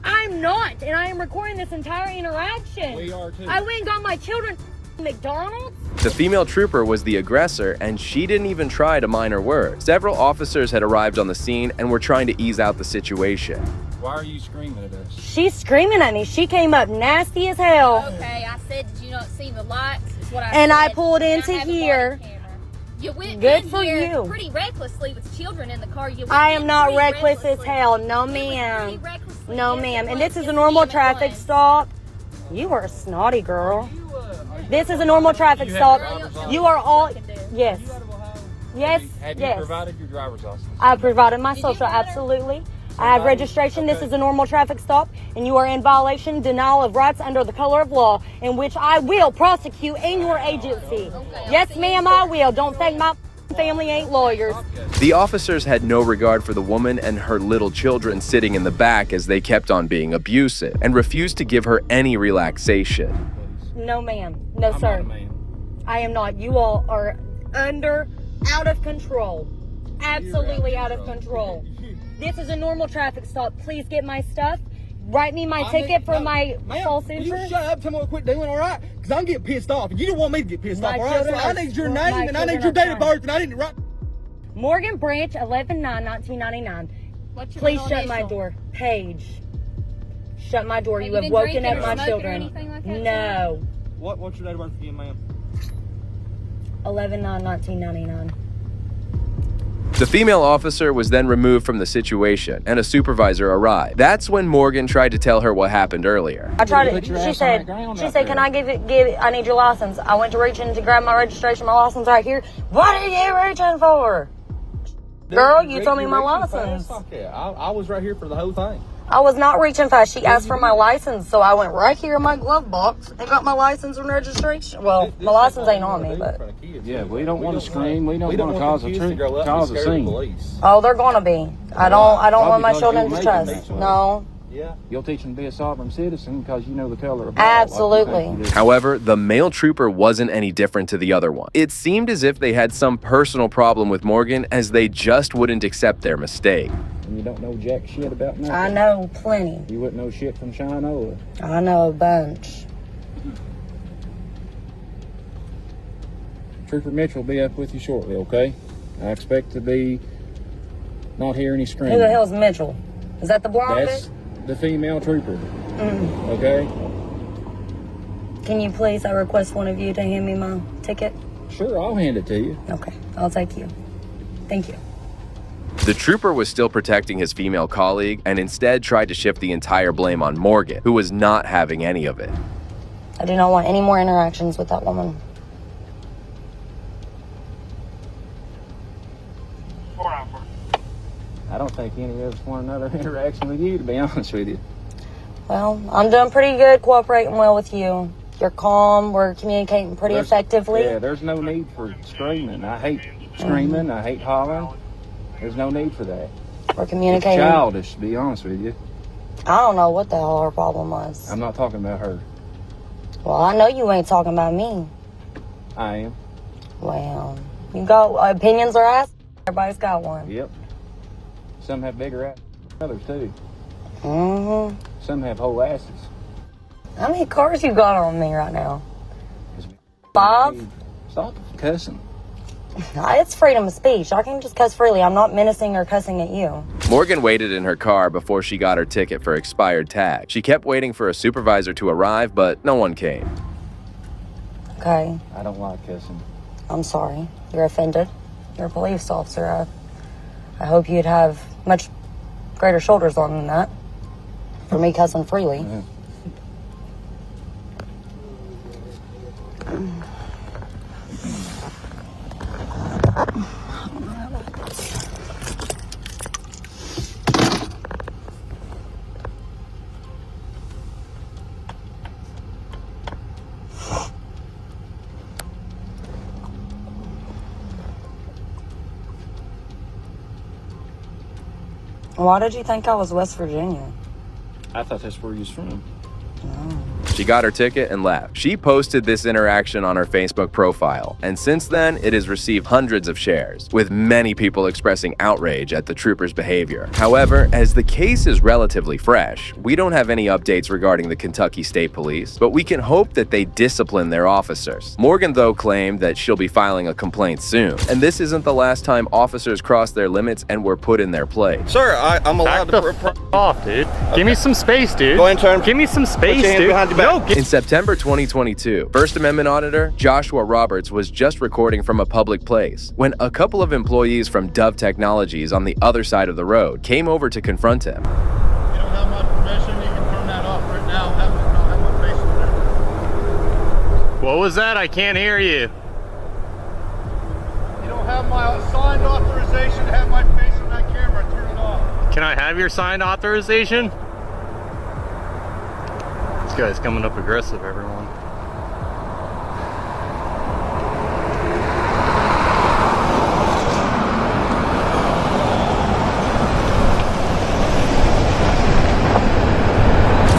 I'm not, and I am recording this entire interaction. We are too. I went and got my children McDonald's. The female trooper was the aggressor, and she didn't even try to mind her words. Several officers had arrived on the scene and were trying to ease out the situation. Why are you screaming at us? She's screaming at me. She came up nasty as hell. Okay, I said, did you not see the lights? Is what I and said. I pulled into here. You went Good in for here you. pretty recklessly with children in the car. I am not reckless as hell. No, ma'am. No, ma'am. And this is a normal traffic stop. You are a snotty girl. This is a normal traffic stop. You are all... Yes. Yes, Have you yes. provided your driver's license? I provided my social, absolutely. I have registration. This is a normal traffic stop, and you are in violation, denial of rights under the color of law, in which I will prosecute in your agency. Yes, ma'am, I will. Don't think my family ain't lawyers. The officers had no regard for the woman and her little children sitting in the back as they kept on being abusive and refused to give her any relaxation. No, ma'am. No, sir. I am not. You all are out of control. Absolutely out of control. This is a normal traffic stop. Please get my stuff. Write me my ticket for my false insurance. You shut up. Tell me what quit doing, all right? Because I'm getting pissed off. And you don't want me to get pissed off, all right? So I need your name and I need your date of birth and I need to write. Morgan Branch, 11/9/1999. Please shut my door. Paige. Shut my door. You have woken up my children. No. What's your date of birth again, ma'am? 11/9/1999. The female officer was then removed from the situation and a supervisor arrived. That's when Morgan tried to tell her what happened earlier. I tried to, she said, can I I need your license. I went to reach in to grab my registration, my license right here. What are you reaching for? Girl, you told me my license. I was right here for the whole thing. I was not reaching fast. She asked for my license, so I went right here in my glove box and got my license and registration. Well, my license ain't on me, but... Yeah, we don't want to scream. We don't want to cause a scene. Oh, they're gonna be. I don't want my children to trust. No. Yeah. You'll teach them to be a sovereign citizen because you know the color of law. Absolutely. However, the male trooper wasn't any different to the other one. It seemed as if they had some personal problem with Morgan as they just wouldn't accept their mistake. And you don't know jack shit about nothing. I know plenty. You wouldn't know shit from Shinola. I know a bunch. Trooper Mitchell will be up with you shortly, okay? I expect to be not hear any screaming. Who the hell's Mitchell? Is that the blonde? That's the female trooper. Okay? Can you please, I request one of you to hand me my ticket? Sure, I'll hand it to you. Okay, I'll take you. Thank you. The trooper was still protecting his female colleague and instead tried to shift the entire blame on Morgan, who was not having any of it. I do not want any more interactions with that woman. I don't think any of us want another interaction with you, to be honest with you. Well, I'm doing pretty good, cooperating well with you. You're calm, we're communicating pretty effectively. Yeah, there's no need for screaming. I hate screaming, I hate hollering. There's no need for that. We're communicating. It's childish, to be honest with you. I don't know what the hell her problem was. I'm not talking about her. Well, I know you ain't talking about me. I am. Well, you got opinions or ass? Everybody's got one. Yep. Some have bigger asses than others, too. Mm-hmm. Some have whole asses. How many cars you got on me right now? 5? Stop cussing. It's freedom of speech. I can just cuss freely. I'm not menacing or cussing at you. Morgan waited in her car before she got her ticket for expired tag. She kept waiting for a supervisor to arrive, but no one came. Okay. I don't like cussing. I'm sorry. You're offended. You're a police officer. I hope you'd have much greater shoulders on than that for me cussing freely. Yeah. Why did you think I was West Virginia? I thought that's where you was from. No. She got her ticket and left. She posted this interaction on her Facebook profile, and since then, it has received hundreds of shares, with many people expressing outrage at the trooper's behavior. However, as the case is relatively fresh, we don't have any updates regarding the Kentucky State Police, but we can hope that they discipline their officers. Morgan, though, claimed that she'll be filing a complaint soon, and this isn't the last time officers crossed their limits and were put in their place. Sir, I'm allowed to... Back the off, dude. Give me some space, dude. Go ahead and turn. Give me some space, dude. In September 2022, First Amendment Auditor Joshua Roberts was just recording from a public place when a couple of employees from Dove Technologies on the other side of the road came over to confront him. You don't have my permission, you can turn that off right now. Have my face on there. What was that? I can't hear you. You don't have my signed authorization to have my face on that camera. Turn it off. Can I have your signed authorization? This guy's coming up aggressive, everyone.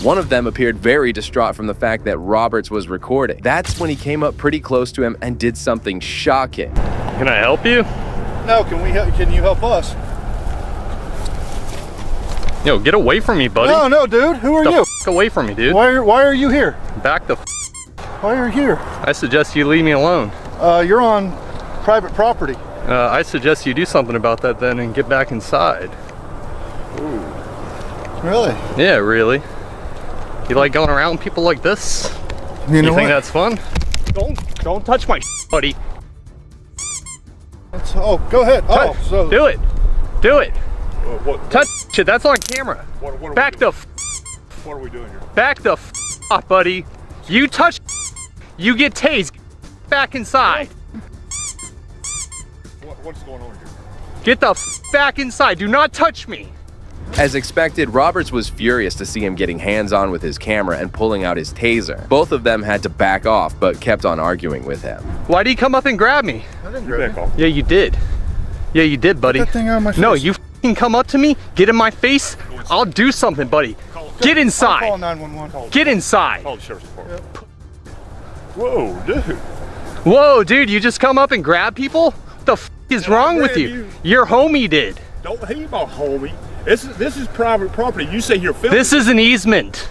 One of them appeared very distraught from the fact that Roberts was recording. That's when he came up pretty close to him and did something shocking. Can I help you? No, can you help us? Yo, get away from me, buddy. No, dude. Who are you? F away from me, dude. Why are you here? Back the f. Why are you here? I suggest you leave me alone. You're on private property. I suggest you do something about that then and get back inside. Ooh. Really? Yeah, really. You like going around with people like this? You know think what? that's fun? Don't touch my buddy. Oh, go ahead. So do it. Do it. What? Touch it. That's on camera. What Back the f. What are we doing here? Back the f off, buddy. You touch, you get tased. Back inside. What's going on here? Get the f back inside. Do not touch me. As expected, Roberts was furious to see him getting hands-on with his camera and pulling out his taser. Both of them had to back off, but kept on arguing with him. Why did he come up and grab me? I didn't grab you. Yeah, you did. Yeah, you did, buddy. Get that thing out of my face. No, you f***ing come up to me, get in my face, I'll do something, buddy. Get inside. Call 911. Get inside. Call the sheriff's department. Whoa, dude. Whoa, dude, you just come up and grab people? What the f is wrong with you? Your homie did. Don't hate my homie. This is private property. You say you're filming. This is an easement.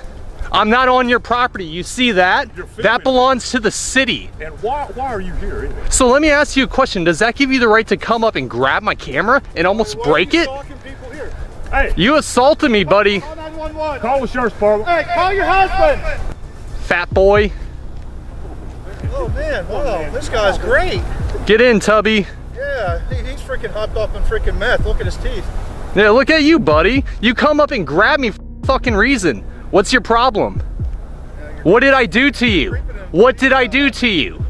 I'm not on your property. You see that? That belongs to the city. And why are you here anyway? So let me ask you a question. Does that give you the right to come up and grab my camera and almost break it? Here? Hey, you assaulted me, buddy. Call 911. Call the sheriff's department. Hey, call your husband. Fat boy. Oh man, wow, this guy's great. Get in, Tubby. Yeah, he's freaking hopped up on freaking meth. Look at his teeth. Yeah, look at you, buddy. You come up and grab me for fucking reason. What's your problem? What did I do to you? What did I do to you?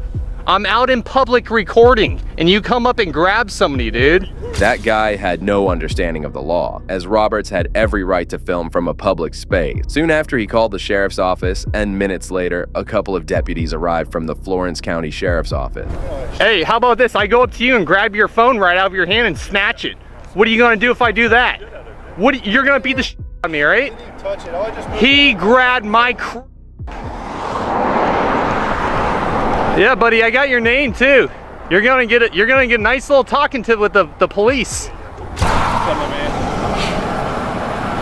I'm out in public recording, and you come up and grab somebody, dude. That guy had no understanding of the law, as Roberts had every right to film from a public space. Soon after, he called the sheriff's office, and minutes later, a couple of deputies arrived from the Florence County Sheriff's Office. Hey, how about this? I go up to you and grab your phone right out of your hand and snatch it. What are you gonna do if I do that? You're gonna beat the shit out of me, right? Touch it. He grabbed my Yeah, buddy, I got your name too. You're gonna get a nice little talking to with the police.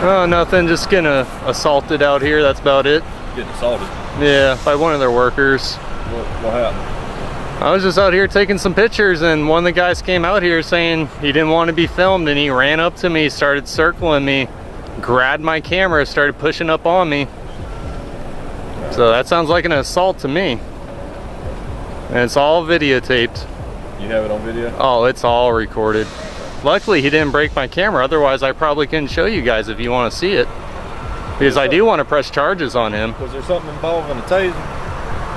Oh, nothing, just getting assaulted out here, that's about it. Getting assaulted? Yeah, by one of their workers. What happened? I was just out here taking some pictures, and one of the guys came out here saying he didn't want to be filmed, and he ran up to me, started circling me, grabbed my camera, started pushing up on me. So that sounds like an assault to me. And it's all videotaped. You have it on video? Oh, it's all recorded. Luckily, he didn't break my camera. Otherwise, I probably couldn't show you guys if you want to see it. Because I do want to press charges on him. Was there something involving a taser?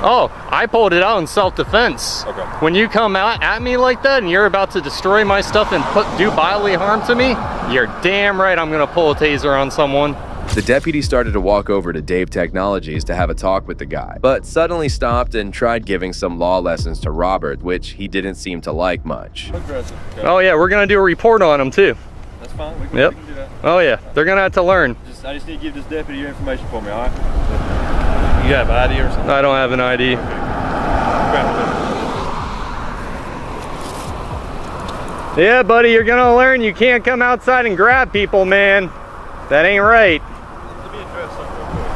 Oh, I pulled it out in self-defense. Okay. When you come out at me like that and you're about to destroy my stuff and do bodily harm to me, you're damn right I'm gonna pull a taser on someone. The deputy started to walk over to Dave Technologies to have a talk with the guy, but suddenly stopped and tried giving some law lessons to Robert, which he didn't seem to like much. Okay. Oh yeah, we're gonna do a report on him too. That's fine, we can do that. Oh yeah, they're gonna have to learn. I just need to give this deputy your information for me, all right? You have an ID or something? I don't have an ID. Yeah, buddy, you're gonna learn you can't come outside and grab people, man. That ain't right. Let me address something real quick.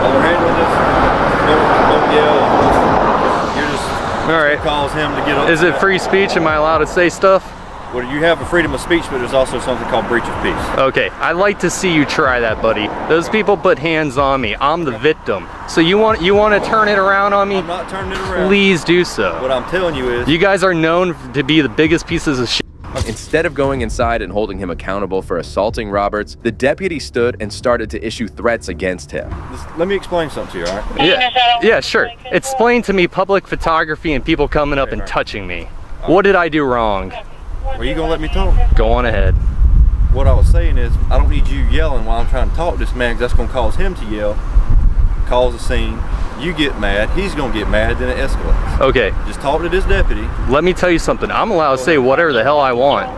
While we're handling this, don't yell. You're just all right. Calls him to get up. Is it free speech? Am I allowed to say stuff? Well, you have a freedom of speech, but there's also something called breach of peace. Okay, I'd like to see you try that, buddy. Those people put hands on me. I'm the victim. So you want to turn it around on me? I'm not turning it around. Please do so. What I'm telling you is... You guys are known to be the biggest pieces of shit. Instead of going inside and holding him accountable for assaulting Roberts, the deputy stood and started to issue threats against him. Let me explain something to you, all right? Yeah, sure. Explain to me public photography and people coming up and touching me. What did I do wrong? Are you gonna let me talk? Go on ahead. What I was saying is, I don't need you yelling while I'm trying to talk to this man, because that's gonna cause him to yell, cause a scene. You get mad, he's gonna get mad, then it escalates. Okay. Just talk to this deputy. Let me tell you something. I'm allowed to say whatever the hell I want.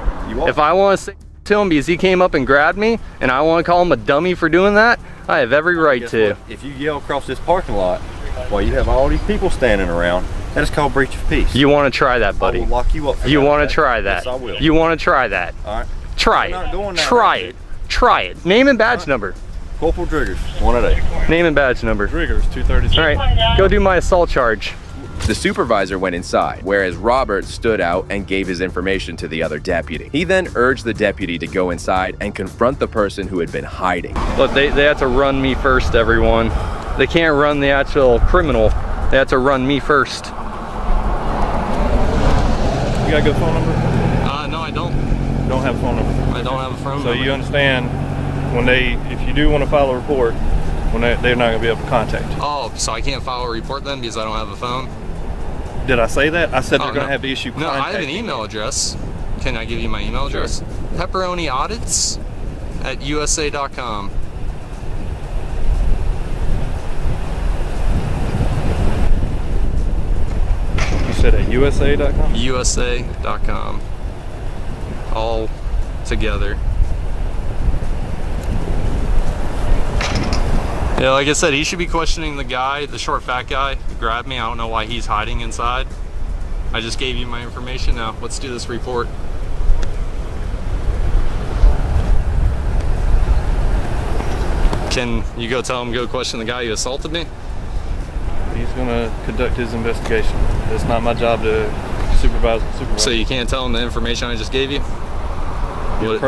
If I want to say to him because he came up and grabbed me, and I want to call him a dummy for doing that, I have every right to. What? If you yell across this parking lot while you have all these people standing around, that is called breach of peace. You want to try that, buddy? I will lock you up. You want to try that? Yes, I will. You want to try that? All right. Try it. Try it. Try it. Name and badge number. Corporal Driggers, 1-8. Name and badge number. Driggers, 236. All right, go do my assault charge. The supervisor went inside, whereas Robert stood out and gave his information to the other deputy. He then urged the deputy to go inside and confront the person who had been hiding. Look, they have to run me first, everyone. They can't run the actual criminal. They have to run me first. You got a good phone number? No, I don't. Don't have a phone number? I don't have a phone number. So you understand, when if you do want to file a report, they're not going to be able to contact you. Oh, so I can't file a report then because I don't have a phone? Did I say that? I said they're going to have to issue contact. No, I have an email address. Can I give you my email address? pepperoniaudits@usa.com. You said at USA.com? USA.com. All together. Yeah, like I said, he should be questioning the guy, the short fat guy who grabbed me. I don't know why he's hiding inside. I just gave you my information. Now let's do this report. Can you go tell him, go question the guy who assaulted me? He's going to conduct his investigation. It's not my job to supervise. So you can't tell him the information I just gave you? The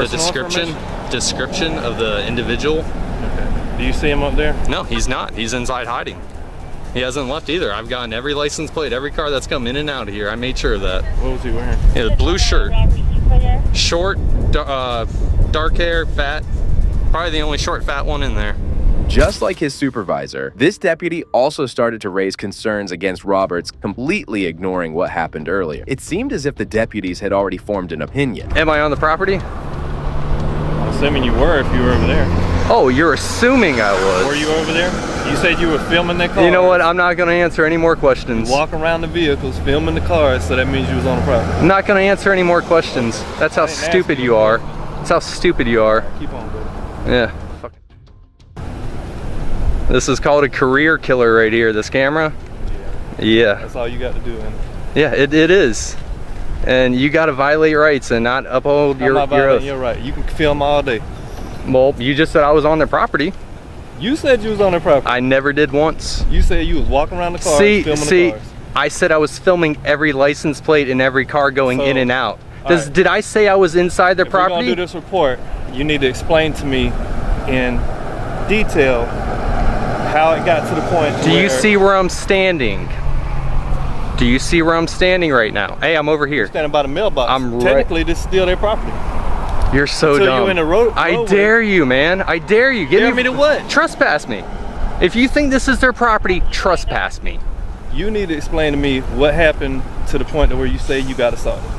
description of the individual. Okay. Do you see him up there? No, he's not. He's inside hiding. He hasn't left either. I've gotten every license plate, every car that's come in and out of here. I made sure of that. What was he wearing? Yeah, blue shirt. Short, dark hair, fat. Probably the only short, fat one in there. Just like his supervisor, this deputy also started to raise concerns against Roberts, completely ignoring what happened earlier. It seemed as if the deputies had already formed an opinion. Am I on the property? I'm assuming you were if you were over there. Oh, you're assuming I was. Were you over there? You said you were filming that car. You know what? I'm not going to answer any more questions. You walk around the vehicles, filming the cars, so that means you was on the property. I'm not going to answer any more questions. That's how stupid you are. That's how stupid you are. Keep on, buddy. Yeah. This is called a career killer right here, this camera. Yeah. That's all you got to do, man. Yeah, it is. And you got to violate rights and not uphold your oath. You're right. You can film all day. Well, you just said I was on their property. You said you was on their property. I never did once. You said you was walking around the car, filming the cars. I said I was filming every license plate in every car going in and out. Did I say I was inside their property? If we're gonna do this report, you need to explain to me in detail how it got to the point. Do you see where I'm standing? Do you see where I'm standing right now? Hey, I'm over here. You're standing by the mailbox. I'm technically this is still their property. You're so dumb. You're in the road. I dare you, man. I dare you. Dare me to what? Trespass me. If you think this is their property, trespass me. You need to explain to me what happened to the point to where you say you got assaulted.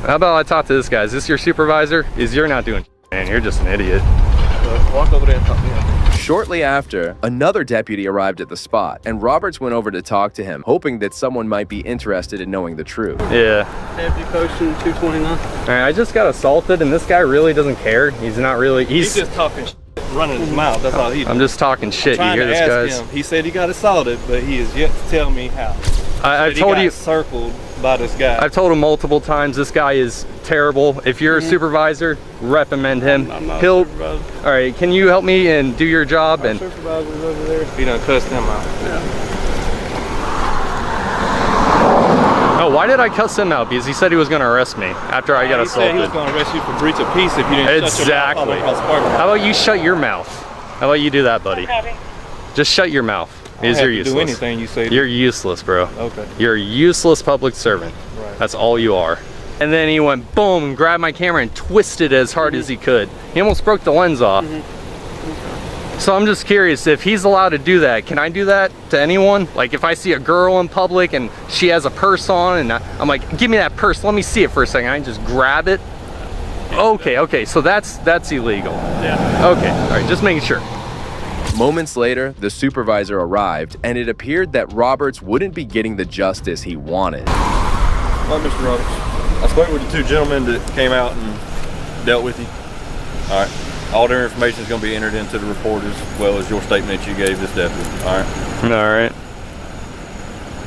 How about I talk to this guy? Is this your supervisor? You're not doing shit, man. You're just an idiot. Walk over there and talk to him. Shortly after, another deputy arrived at the spot, and Roberts went over to talk to him, hoping that someone might be interested in knowing the truth. Yeah. Deputy posting 229. All right, I just got assaulted, and this guy really doesn't care. He's not really. He's just talking shit, running his mouth. That's all he does. I'm just talking shit. You hear this, guys? He said he got assaulted, but he is yet to tell me how. I've told you. Circled by this guy. I've told him multiple times this guy is terrible. If you're a supervisor, reprimand him. I'm not a supervisor. All right, can you help me and do your job? Our supervisor's over there. He done cussed him out. Yeah. Oh, why did I cuss him out? Because he said he was going to arrest me after I got assaulted. He said he was going to arrest you for breach of peace if you didn't shut your mouth all across the parking lot. How about you shut your mouth? How about you do that, buddy? Just shut your mouth. Because you're useless. Do anything you say. You're useless, bro. Okay. You're a useless public servant. Right. That's all you are. And then he went boom and grabbed my camera and twisted as hard as he could. He almost broke the lens off. So I'm just curious, if he's allowed to do that, can I do that to anyone? Like if I see a girl in public and she has a purse on and I'm like, give me that purse, let me see it for a second. I can just grab it. Okay, so that's illegal. Yeah. Okay, all right, just making sure. Moments later, the supervisor arrived, and it appeared that Roberts wouldn't be getting the justice he wanted. Well, Mr. Roberts, I spoke with the two gentlemen that came out and dealt with you. All right. All their information is going to be entered into the report as well as your statement that you gave this deputy. All right. All right.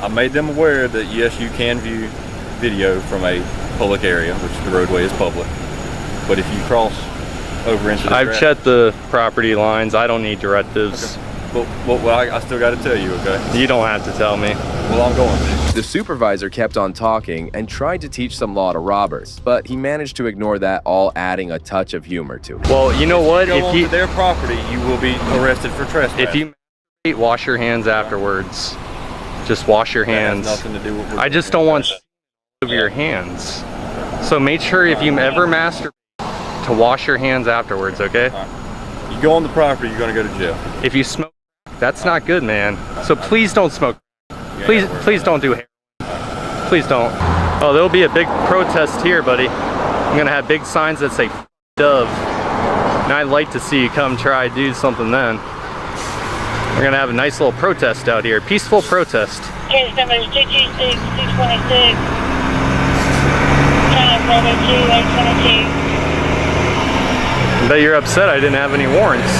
I made them aware that yes, you can view video from a public area, which the roadway is public. But if you cross over into the I've checked the property lines. I don't need directives. Okay. Well, I still got to tell you, okay? You don't have to tell me. Well, I'm going to. The supervisor kept on talking and tried to teach some law to Roberts, but he managed to ignore that, all adding a touch of humor to it. Well, you know what? If you go onto their property, you will be arrested for trespass. If you wash your hands afterwards, just wash your hands. That has nothing to do with I just don't want over your hands. So make sure if you ever masturbate to wash your hands afterwards, okay? You go on the property, you're going to go to jail. If you smoke, that's not good, man. So please don't smoke. Please don't do hair. Please don't. Oh, there'll be a big protest here, buddy. I'm gonna have big signs that say Dove. And I'd like to see you come try to do something then. We're gonna have a nice little protest out here. Peaceful protest. Case number is 226-626. China Brother 2822. I bet you're upset I didn't have any warrants.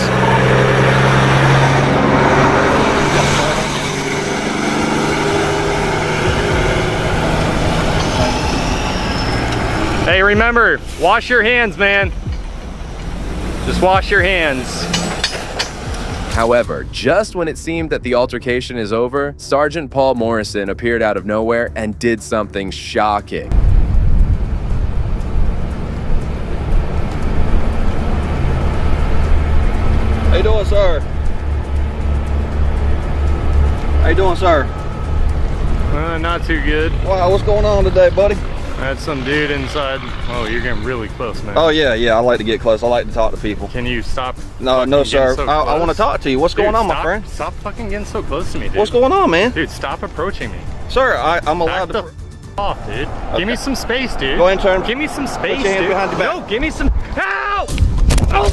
Hey, remember, wash your hands, man. Just wash your hands. However, just when it seemed that the altercation is over, Sergeant Paul Morrison appeared out of nowhere and did something shocking. How you doing, sir? How you doing, sir? Not too good. Wow, what's going on today, buddy? I had some dude inside. Oh, you're getting really close, man. Oh, yeah, I like to get close. I like to talk to people. Can you stop? No, sir. So I want to talk to you. What's going on, my friend? Stop fucking getting so close to me, dude. What's going on, man? Dude, stop approaching me. Sir, I'm allowed to... off, dude. Okay. Give me some space, dude. Go ahead and turn. Give me some space, Put your hands dude. behind your back. No, give me some... Ow!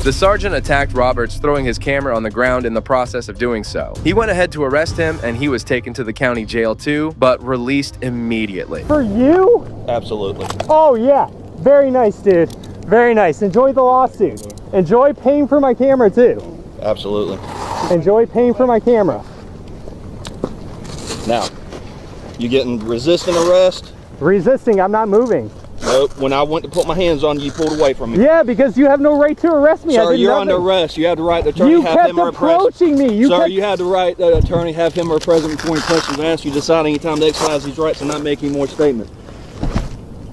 The sergeant attacked Roberts, throwing his camera on the ground in the process of doing so. He went ahead to arrest him, and he was taken to the county jail too, but released immediately. For you? Absolutely. Oh, yeah. Very nice, dude. Very nice. Enjoy the lawsuit. Enjoy paying for my camera, too. Absolutely. Enjoy paying for my camera. Now, you getting resisting arrest? Resisting, I'm not moving. Nope. When I went to put my hands on you, you pulled away from me. Yeah, because you have no right to arrest me. Sir, you're under arrest. You have the right, the attorney you have kept him or approaching me. Sir, you have the right, the attorney have him or present before any questions asked. You decide any time to exercise these rights and not make any more statements.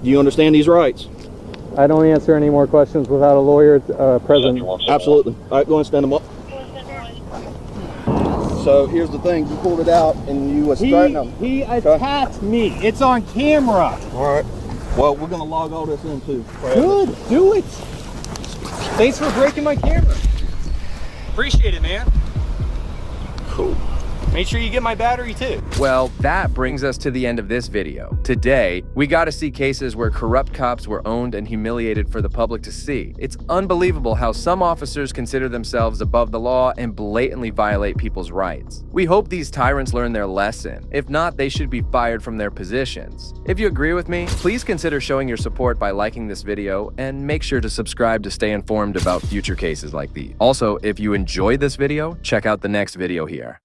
Do you understand these rights? I don't answer any more questions without a lawyer present. Absolutely. All right, go ahead and stand them up. So here's the thing. You pulled it out and you was starting them. He attacked me. It's on camera. All right. Well, we're going to log all this in too. Good. Do it. Thanks for breaking my camera. Appreciate it, man. Cool. Make sure you get my battery too. Well, that brings us to the end of this video. Today, we got to see cases where corrupt cops were owned and humiliated for the public to see. It's unbelievable how some officers consider themselves above the law and blatantly violate people's rights. We hope these tyrants learn their lesson. If not, they should be fired from their positions. If you agree with me, please consider showing your support by liking this video and make sure to subscribe to stay informed about future cases like these. Also, if you enjoyed this video, check out the next video here.